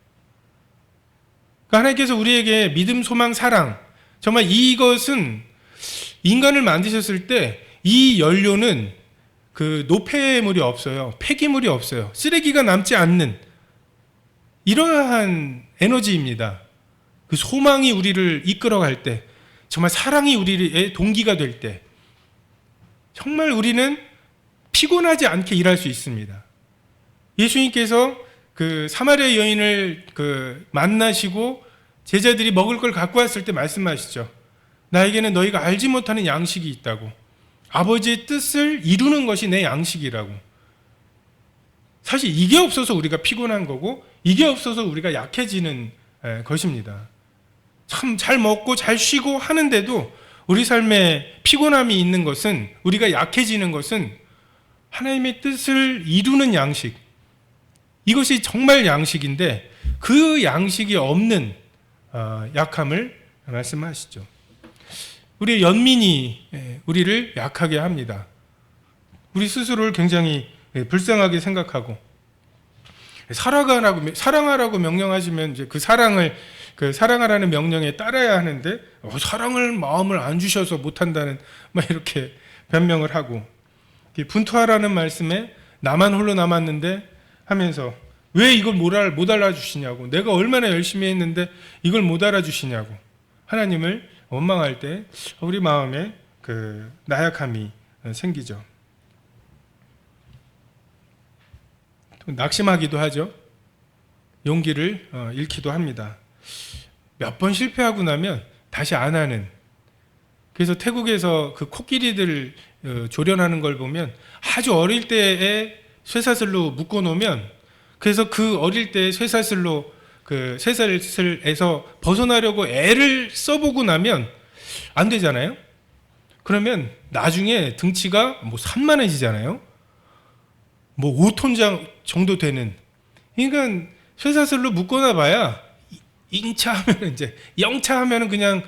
하나님께서 우리에게 믿음, 소망, 사랑, 정말 이것은 인간을 만드셨을 때 이 연료는 노폐물이 없어요. 폐기물이 없어요. 쓰레기가 남지 않는 이러한 에너지입니다. 그 소망이 우리를 이끌어갈 때, 정말 사랑이 우리의 동기가 될 때, 정말 우리는 피곤하지 않게 일할 수 있습니다. 예수님께서 사마리아 여인을 만나시고 제자들이 먹을 걸 갖고 왔을 때 말씀하시죠. 나에게는 너희가 알지 못하는 양식이 있다고. 아버지의 뜻을 이루는 것이 내 양식이라고. 사실 이게 없어서 우리가 피곤한 거고 이게 없어서 우리가 약해지는 것입니다. 참 잘 먹고 잘 쉬고 하는데도 우리 삶에 피곤함이 있는 것은, 우리가 약해지는 것은 하나님의 뜻을 이루는 양식, 이것이 정말 양식인데 그 양식이 없는 약함을 말씀하시죠. 우리 연민이 우리를 약하게 합니다. 우리 스스로를 굉장히 불쌍하게 생각하고 사랑하라고 명령하시면 이제 그 사랑을 사랑하라는 명령에 따라야 하는데 사랑을 마음을 안 주셔서 못한다는 막 이렇게 변명을 하고, 분투하라는 말씀에 나만 홀로 남았는데 하면서 왜 이걸 못 알아주시냐고, 내가 얼마나 열심히 했는데 이걸 못 알아주시냐고 하나님을 원망할 때 우리 마음에 나약함이 생기죠. 낙심하기도 하죠. 용기를 잃기도 합니다. 몇 번 실패하고 나면 다시 안 하는. 그래서 태국에서 그 코끼리들 조련하는 걸 보면 아주 어릴 때에 쇠사슬로 묶어 놓으면, 그래서 그 어릴 때 쇠사슬로 쇠사슬에서 벗어나려고 애를 써보고 나면 안 되잖아요. 그러면 나중에 등치가 산만해지잖아요. 5톤 정도 되는. 그러니까 쇠사슬로 묶어놔 봐야 인차하면 이제 영차하면 그냥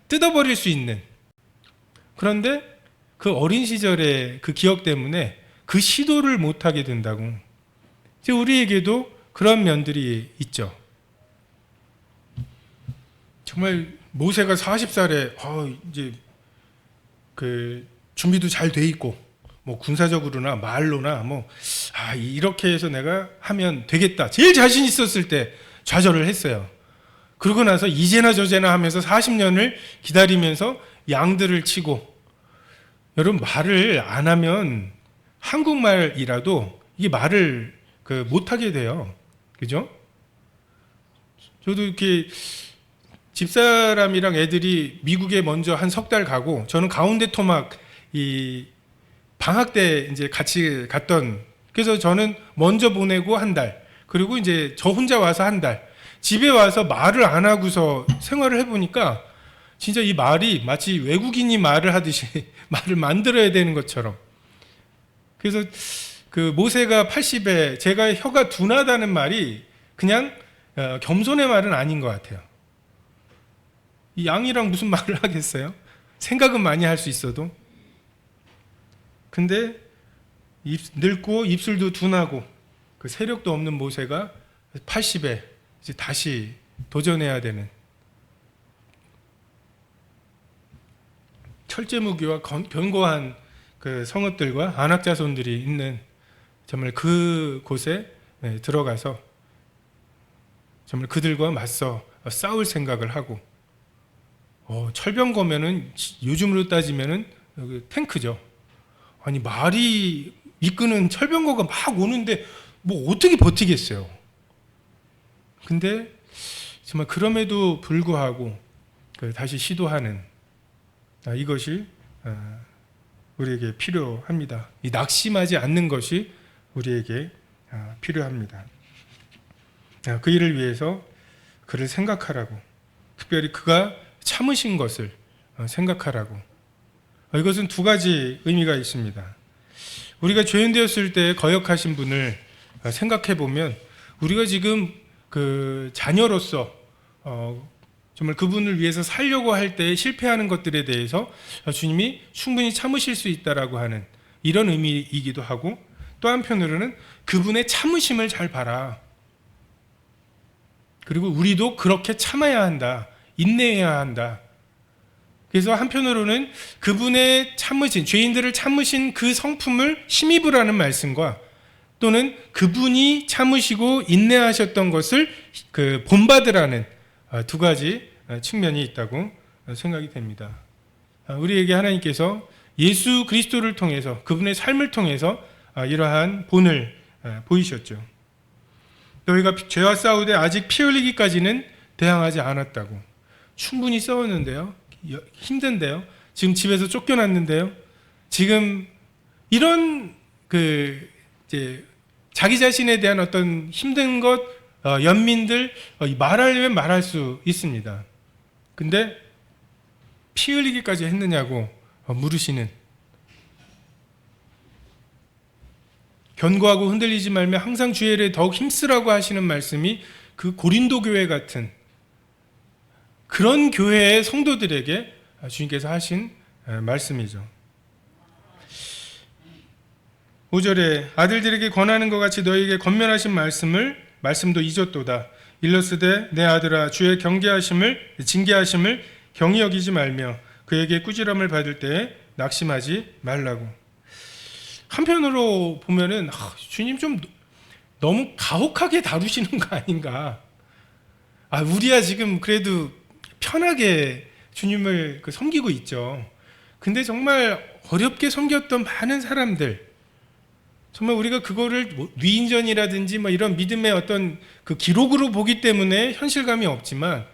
뜯어버릴 수 있는. 그런데 그 어린 시절의 그 기억 때문에 그 시도를 못하게 된다고. 이제 우리에게도 그런 면들이 있죠. 정말 모세가 40살에 이제 준비도 잘 돼 있고 뭐 군사적으로나 말로나 이렇게 해서 내가 하면 되겠다. 제일 자신 있었을 때 좌절을 했어요. 그러고 나서 이제나 저제나 하면서 40년을 기다리면서 양들을 치고, 여러분 말을 안 하면 한국말이라도 이게 말을 못하게 돼요. 그죠? 저도 이렇게 집사람이랑 애들이 미국에 먼저 한 석 달 가고, 저는 가운데 토막 이 방학 때 이제 같이 갔던, 그래서 저는 먼저 보내고 한 달, 그리고 이제 저 혼자 와서 한 달, 집에 와서 말을 안 하고서 생활을 해보니까 진짜 이 말이 마치 외국인이 말을 하듯이 말을 만들어야 되는 것처럼. 그래서 그 모세가 80에 제가 혀가 둔하다는 말이 그냥 겸손의 말은 아닌 것 같아요. 이 양이랑 무슨 말을 하겠어요? 생각은 많이 할 수 있어도. 근데 늙고 입술도 둔하고 그 세력도 없는 모세가 80에 이제 다시 도전해야 되는, 철제무기와 견고한 그 성읍들과 안악자손들이 있는 정말 그 곳에 들어가서 정말 그들과 맞서 싸울 생각을 하고, 철병거면은 요즘으로 따지면은 탱크죠. 아니 말이 이끄는 철병거가 막 오는데 뭐 어떻게 버티겠어요. 근데 정말 그럼에도 불구하고 다시 시도하는, 이것이 우리에게 필요합니다. 이 낙심하지 않는 것이 우리에게 필요합니다. 그 일을 위해서 그를 생각하라고, 특별히 그가 참으신 것을 생각하라고. 이것은 두 가지 의미가 있습니다. 우리가 죄인 되었을 때 거역하신 분을 생각해 보면, 우리가 지금 그 자녀로서 정말 그분을 위해서 살려고 할 때 실패하는 것들에 대해서 주님이 충분히 참으실 수 있다라고 하는 이런 의미이기도 하고, 또 한편으로는 그분의 참으심을 잘 봐라. 그리고 우리도 그렇게 참아야 한다. 인내해야 한다. 그래서 한편으로는 그분의 참으신, 죄인들을 참으신 그 성품을 힘입으라는 말씀과, 또는 그분이 참으시고 인내하셨던 것을 본받으라는 두 가지 측면이 있다고 생각이 됩니다. 우리에게 하나님께서 예수 그리스도를 통해서, 그분의 삶을 통해서 이러한 본을 보이셨죠. 너희가 죄와 싸우되 아직 피 흘리기까지는 대항하지 않았다고. 충분히 싸웠는데요. 힘든데요. 지금 집에서 쫓겨났는데요. 지금 이런 이제 자기 자신에 대한 어떤 힘든 것, 연민들 말하려면 말할 수 있습니다. 근데 피 흘리기까지 했느냐고 물으시는, 견고하고 흔들리지 말며 항상 주의 일에 더욱 힘쓰라고 하시는 말씀이 그 고린도 교회 같은 그런 교회의 성도들에게 주님께서 하신 말씀이죠. 5절에 아들들에게 권하는 것 같이 너희에게 권면하신 말씀도 잊었도다. 일러스되 내 아들아 주의 경계하심을 징계하심을 경히 여기지 말며 그에게 꾸지람을 받을 때에 낙심하지 말라고. 한편으로 보면은 주님 좀 너무 가혹하게 다루시는 거 아닌가. 우리야 지금 그래도 편하게 주님을 섬기고 있죠. 근데 정말 어렵게 섬겼던 많은 사람들, 정말 우리가 그거를 위인전이라든지 이런 믿음의 어떤 그 기록으로 보기 때문에 현실감이 없지만,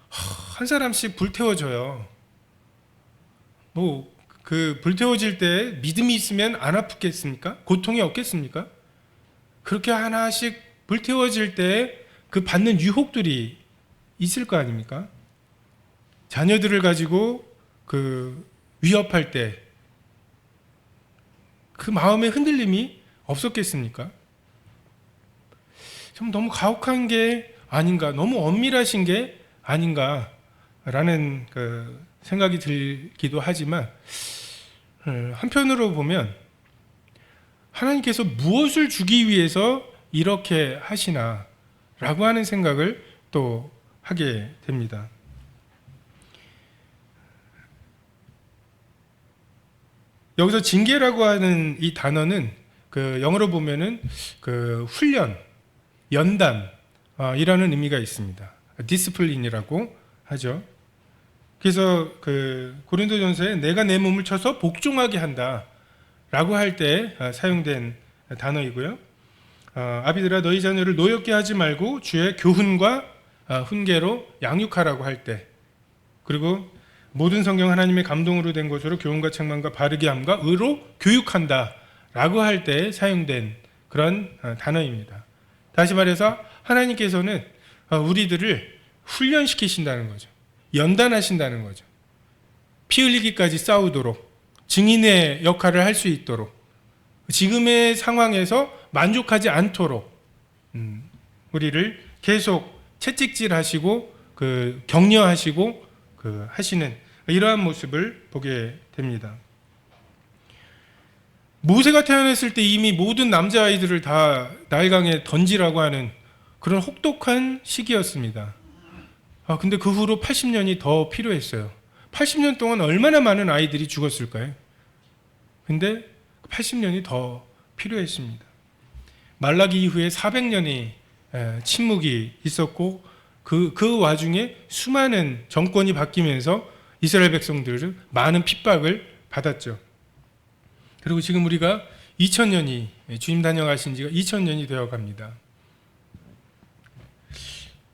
한 사람씩 불태워져요. 불태워질 때 믿음이 있으면 안 아프겠습니까? 고통이 없겠습니까? 그렇게 하나씩 불태워질 때 그 받는 유혹들이 있을 거 아닙니까? 자녀들을 가지고 위협할 때 그 마음의 흔들림이 없었겠습니까? 좀 너무 가혹한 게 아닌가, 너무 엄밀하신 게 아닌가라는 생각이 들기도 하지만, 한편으로 보면 하나님께서 무엇을 주기 위해서 이렇게 하시나 라고 하는 생각을 또 하게 됩니다. 여기서 징계라고 하는 이 단어는 그 영어로 보면은 그 훈련, 연단 이라는 의미가 있습니다. 디스플린이라고 하죠. 그래서 그 고린도전서에 내가 내 몸을 쳐서 복종하게 한다라고 할 때 사용된 단어이고요. 아비들아 너희 자녀를 노엽게 하지 말고 주의 교훈과 훈계로 양육하라고 할 때, 그리고 모든 성경 하나님의 감동으로 된 것으로 교훈과 책망과 바르게 함과 의로 교육한다라고 할 때 사용된 그런 단어입니다. 다시 말해서 하나님께서는 우리들을 훈련시키신다는 거죠. 연단하신다는 거죠. 피 흘리기까지 싸우도록, 증인의 역할을 할 수 있도록, 지금의 상황에서 만족하지 않도록 우리를 계속 채찍질하시고 격려하시고 하시는 이러한 모습을 보게 됩니다. 모세가 태어났을 때 이미 모든 남자아이들을 다 나일강에 던지라고 하는 그런 혹독한 시기였습니다. 근데 그 후로 80년이 더 필요했어요. 80년 동안 얼마나 많은 아이들이 죽었을까요? 근데 80년이 더 필요했습니다. 말라기 이후에 400년이 침묵이 있었고 그 와중에 수많은 정권이 바뀌면서 이스라엘 백성들은 많은 핍박을 받았죠. 그리고 지금 우리가 2000년이 주님 다녀가신 지가 2000년이 되어 갑니다.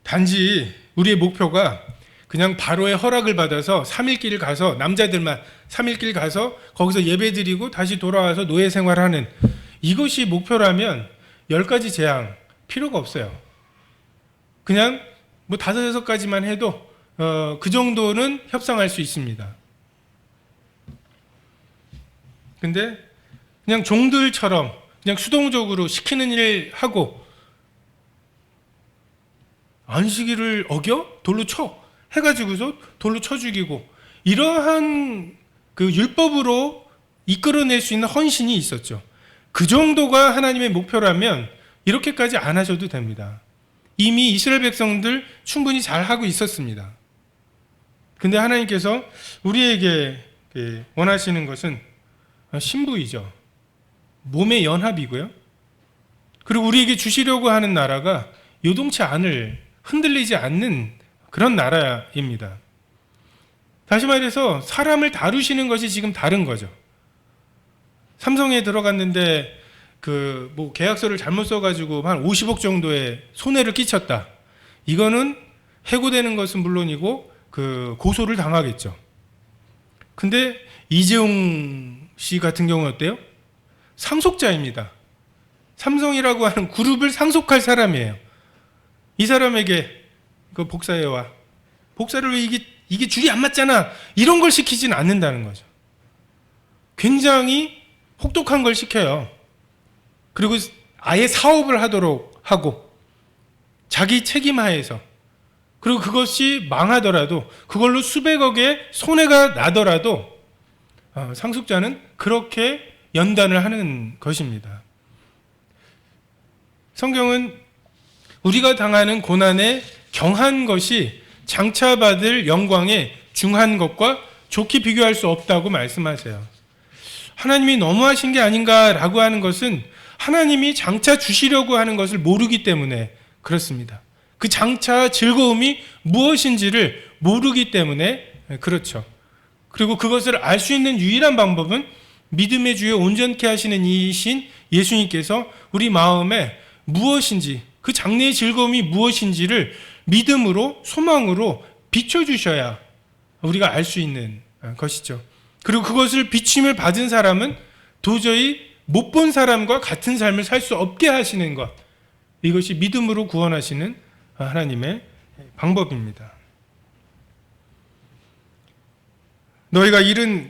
단지 우리의 목표가 그냥 바로의 허락을 받아서 3일길 가서 남자들만 3일길 가서 거기서 예배드리고 다시 돌아와서 노예 생활하는 이것이 목표라면 10가지 재앙 필요가 없어요. 그냥 뭐 5, 6가지만 해도 그 정도는 협상할 수 있습니다. 근데 그냥 종들처럼 그냥 수동적으로 시키는 일 하고 안식일을 어겨? 돌로 쳐 해가지고서 돌로 쳐 죽이고 이러한 그 율법으로 이끌어낼 수 있는 헌신이 있었죠. 그 정도가 하나님의 목표라면 이렇게까지 안 하셔도 됩니다. 이미 이스라엘 백성들 충분히 잘 하고 있었습니다. 근데 하나님께서 우리에게 원하시는 것은 신부이죠. 몸의 연합이고요. 그리고 우리에게 주시려고 하는 나라가 요동치 않을, 흔들리지 않는 그런 나라입니다. 다시 말해서 사람을 다루시는 것이 지금 다른 거죠. 삼성에 들어갔는데 뭐 계약서를 잘못 써가지고 한 50억 정도의 손해를 끼쳤다. 이거는 해고되는 것은 물론이고 고소를 당하겠죠. 근데 이재용 씨 같은 경우는 어때요? 상속자입니다. 삼성이라고 하는 그룹을 상속할 사람이에요. 이 사람에게 복사해와. 복사를 왜 이게 줄이 안 맞잖아. 이런 걸 시키진 않는다는 거죠. 굉장히 혹독한 걸 시켜요. 그리고 아예 사업을 하도록 하고 자기 책임하에서, 그리고 그것이 망하더라도 그걸로 수백억의 손해가 나더라도 상속자는 그렇게 연단을 하는 것입니다. 성경은 우리가 당하는 고난에 경한 것이 장차 받을 영광에 중한 것과 좋게 비교할 수 없다고 말씀하세요. 하나님이 너무하신 게 아닌가라고 하는 것은 하나님이 장차 주시려고 하는 것을 모르기 때문에 그렇습니다. 그 장차 즐거움이 무엇인지를 모르기 때문에 그렇죠. 그리고 그것을 알 수 있는 유일한 방법은 믿음의 주에 온전케 하시는 이이신 예수님께서 우리 마음에 무엇인지, 그 장래의 즐거움이 무엇인지를 믿음으로, 소망으로 비춰주셔야 우리가 알 수 있는 것이죠. 그리고 그것을 비침을 받은 사람은 도저히 못 본 사람과 같은 삶을 살 수 없게 하시는 것, 이것이 믿음으로 구원하시는 하나님의 방법입니다. 너희가 잃은,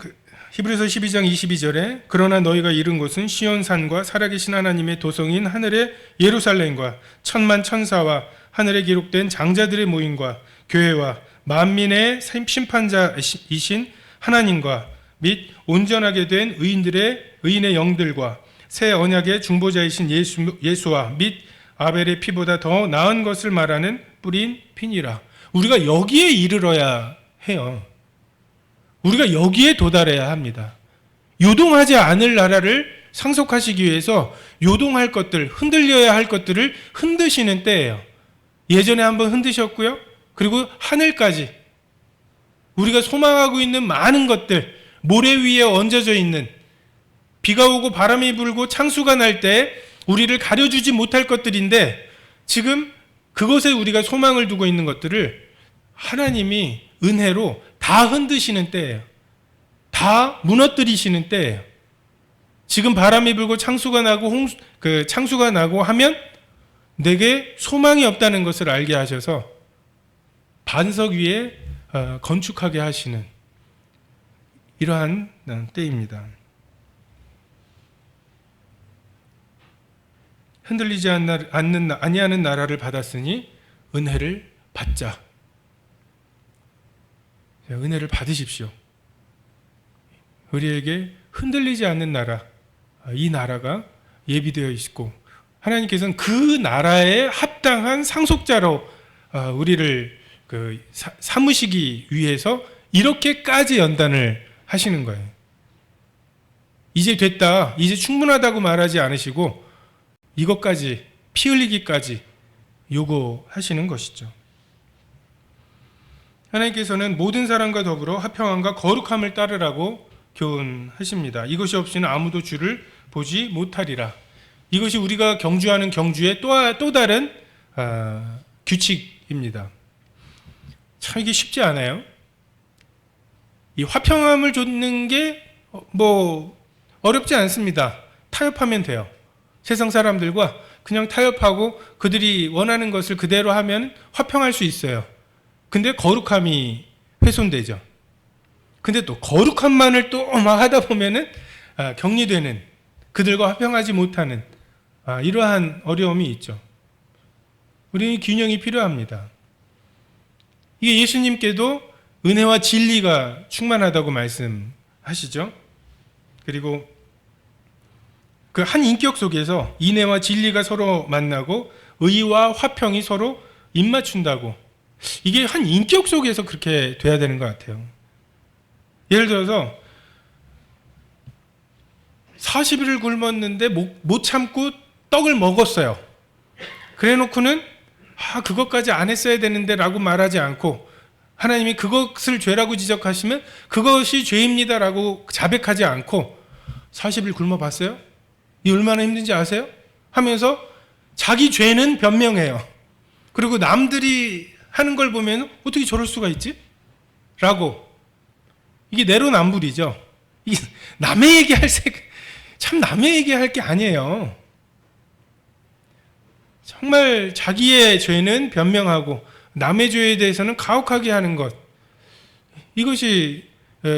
히브리서 12장 22절에 그러나 너희가 잃은 곳은 시온산과 살아계신 하나님의 도성인 하늘의 예루살렘과 천만 천사와 하늘에 기록된 장자들의 모임과 교회와 만민의 심판자이신 하나님과 및 온전하게 된 의인의 영들과 새 언약의 중보자이신 예수와 및 아벨의 피보다 더 나은 것을 말하는 뿌린 피니라. 우리가 여기에 이르러야 해요. 우리가 여기에 도달해야 합니다. 요동하지 않을 나라를 상속하시기 위해서 요동할 것들, 흔들려야 할 것들을 흔드시는 때예요. 예전에 한번 흔드셨고요. 그리고 하늘까지 우리가 소망하고 있는 많은 것들, 모래 위에 얹어져 있는, 비가 오고 바람이 불고 창수가 날 때 우리를 가려주지 못할 것들인데, 지금 그것에 우리가 소망을 두고 있는 것들을 하나님이 은혜로 다 흔드시는 때예요. 다 무너뜨리시는 때예요. 지금 바람이 불고 창수가 나고 하면 내게 소망이 없다는 것을 알게 하셔서 반석 위에 건축하게 하시는 이러한 때입니다. 흔들리지 아니하는 나라를 받았으니 은혜를 받자. 은혜를 받으십시오. 우리에게 흔들리지 않는 나라, 이 나라가 예비되어 있고 하나님께서는 그 나라에 합당한 상속자로 우리를 삼으시기 위해서 이렇게까지 연단을 하시는 거예요. 이제 됐다, 이제 충분하다고 말하지 않으시고 이것까지, 피 흘리기까지 요구하시는 것이죠. 하나님께서는 모든 사람과 더불어 화평함과 거룩함을 따르라고 교훈하십니다. 이것이 없이는 아무도 주를 보지 못하리라. 이것이 우리가 경주하는 경주의 또 다른 규칙입니다. 참 이게 쉽지 않아요. 이 화평함을 줬는 게 어렵지 않습니다. 타협하면 돼요. 세상 사람들과 그냥 타협하고 그들이 원하는 것을 그대로 하면 화평할 수 있어요. 근데 거룩함이 훼손되죠. 근데 또 거룩함만을 또 막 하다 보면은 격리되는, 그들과 화평하지 못하는 이러한 어려움이 있죠. 우리는 균형이 필요합니다. 이게 예수님께도 은혜와 진리가 충만하다고 말씀하시죠. 그리고 그 한 인격 속에서 인애와 진리가 서로 만나고 의와 화평이 서로 입맞춘다고, 이게 한 인격 속에서 그렇게 돼야 되는 것 같아요. 예를 들어서 40일을 굶었는데 못 참고 떡을 먹었어요. 그래 놓고는 그것까지 안 했어야 되는데 라고 말하지 않고, 하나님이 그것을 죄라고 지적하시면 그것이 죄입니다 라고 자백하지 않고 40일 굶어봤어요? 이 얼마나 힘든지 아세요? 하면서 자기 죄는 변명해요. 그리고 남들이 하는 걸 보면 어떻게 저럴 수가 있지? 라고. 이게 내로남불이죠. 이게 남의 얘기할 게 아니에요. 정말 자기의 죄는 변명하고 남의 죄에 대해서는 가혹하게 하는 것, 이것이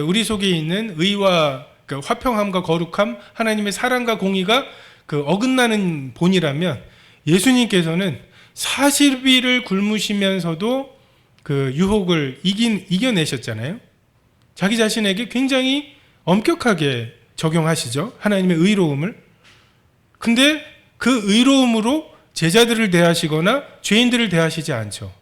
우리 속에 있는 의와 화평함과 거룩함, 하나님의 사랑과 공의가 어긋나는 본이라면, 예수님께서는 40일을 굶으시면서도 그 유혹을 이겨내셨잖아요. 자기 자신에게 굉장히 엄격하게 적용하시죠. 하나님의 의로움을. 근데 그 의로움으로 제자들을 대하시거나 죄인들을 대하시지 않죠.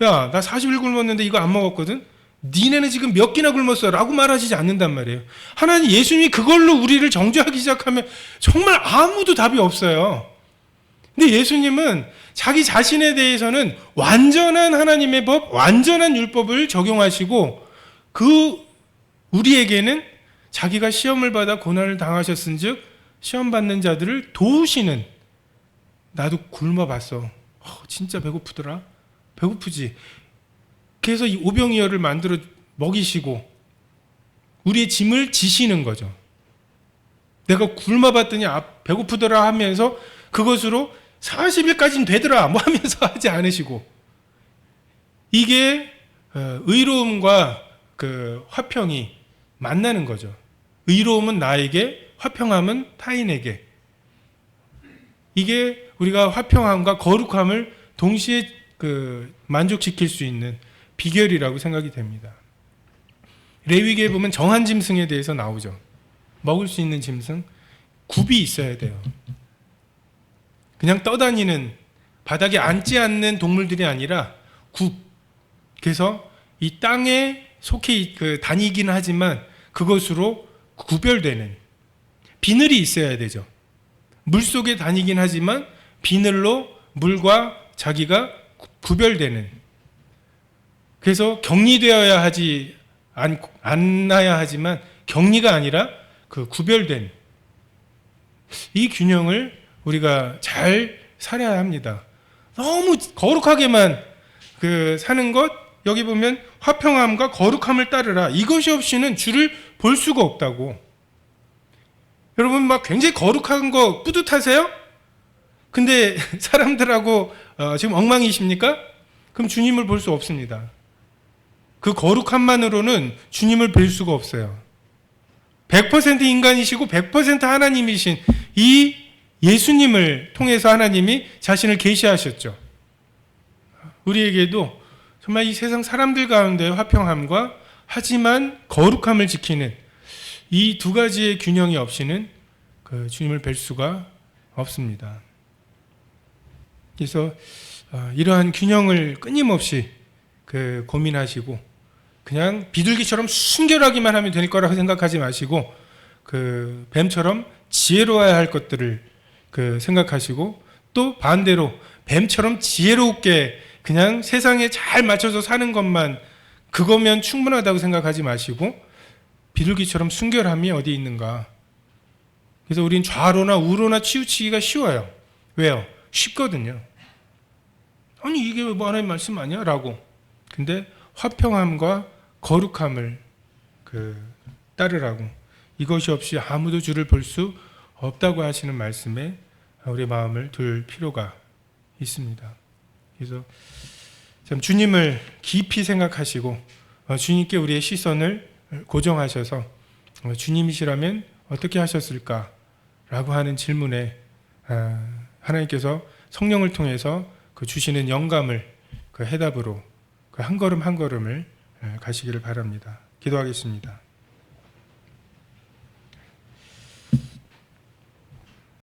야, 나 40일 굶었는데 이거 안 먹었거든? 니네는 지금 몇 끼나 굶었어? 라고 말하시지 않는단 말이에요. 하나님, 예수님이 그걸로 우리를 정죄하기 시작하면 정말 아무도 답이 없어요. 근데 예수님은 자기 자신에 대해서는 완전한 하나님의 법, 완전한 율법을 적용하시고, 우리에게는 자기가 시험을 받아 고난을 당하셨은즉 시험 받는 자들을 도우시는, 나도 굶어봤어. 진짜 배고프더라. 배고프지. 그래서 이 오병이어를 만들어 먹이시고 우리의 짐을 지시는 거죠. 내가 굶어봤더니 배고프더라 하면서 그것으로 40일까지는 되더라 뭐 하면서 하지 않으시고, 이게 의로움과 그 화평이 만나는 거죠. 의로움은 나에게, 화평함은 타인에게. 이게 우리가 화평함과 거룩함을 동시에 만족시킬 수 있는 비결이라고 생각이 됩니다. 레위기에 보면 정한 짐승에 대해서 나오죠. 먹을 수 있는 짐승, 굽이 있어야 돼요. 그냥 떠다니는, 바닥에 앉지 않는 동물들이 아니라 굽. 그래서 이 땅에 속해 다니기는 하지만 그것으로 구별되는 비늘이 있어야 되죠. 물 속에 다니긴 하지만 비늘로 물과 자기가 구별되는, 그래서 격리되어야 하지 않아야 하지만 격리가 아니라 그 구별된 이 균형을 우리가 잘 살아야 합니다. 너무 거룩하게만 사는 것, 여기 보면 화평함과 거룩함을 따르라, 이것이 없이는 주를 볼 수가 없다고. 여러분 막 굉장히 거룩한 거 뿌듯하세요? 근데 사람들하고 지금 엉망이십니까? 그럼 주님을 볼 수 없습니다. 그 거룩함만으로는 주님을 뵐 수가 없어요. 100% 인간이시고 100% 하나님이신 이 예수님을 통해서 하나님이 자신을 계시하셨죠. 우리에게도 정말 이 세상 사람들 가운데 화평함과 하지만 거룩함을 지키는 이 두 가지의 균형이 없이는 그 주님을 뵐 수가 없습니다. 그래서 이러한 균형을 끊임없이 고민하시고 그냥 비둘기처럼 순결하기만 하면 될 거라고 생각하지 마시고 뱀처럼 지혜로워야 할 것들을 생각하시고, 또 반대로 뱀처럼 지혜롭게 그냥 세상에 잘 맞춰서 사는 것만 그거면 충분하다고 생각하지 마시고 비둘기처럼 순결함이 어디 있는가. 그래서 우린 좌로나 우로나 치우치기가 쉬워요. 왜요? 쉽거든요. 아니 이게 뭐 하나님 말씀 아니야? 라고. 근데 화평함과 거룩함을 따르라고, 이것이 없이 아무도 주를 볼 수 없다고 하시는 말씀에 우리 마음을 둘 필요가 있습니다. 그래서 참 주님을 깊이 생각하시고 주님께 우리의 시선을 고정하셔서 주님이시라면 어떻게 하셨을까라고 하는 질문에 하나님께서 성령을 통해서 주시는 영감을 해답으로 한 걸음 한 걸음을 가시기를 바랍니다. 기도하겠습니다.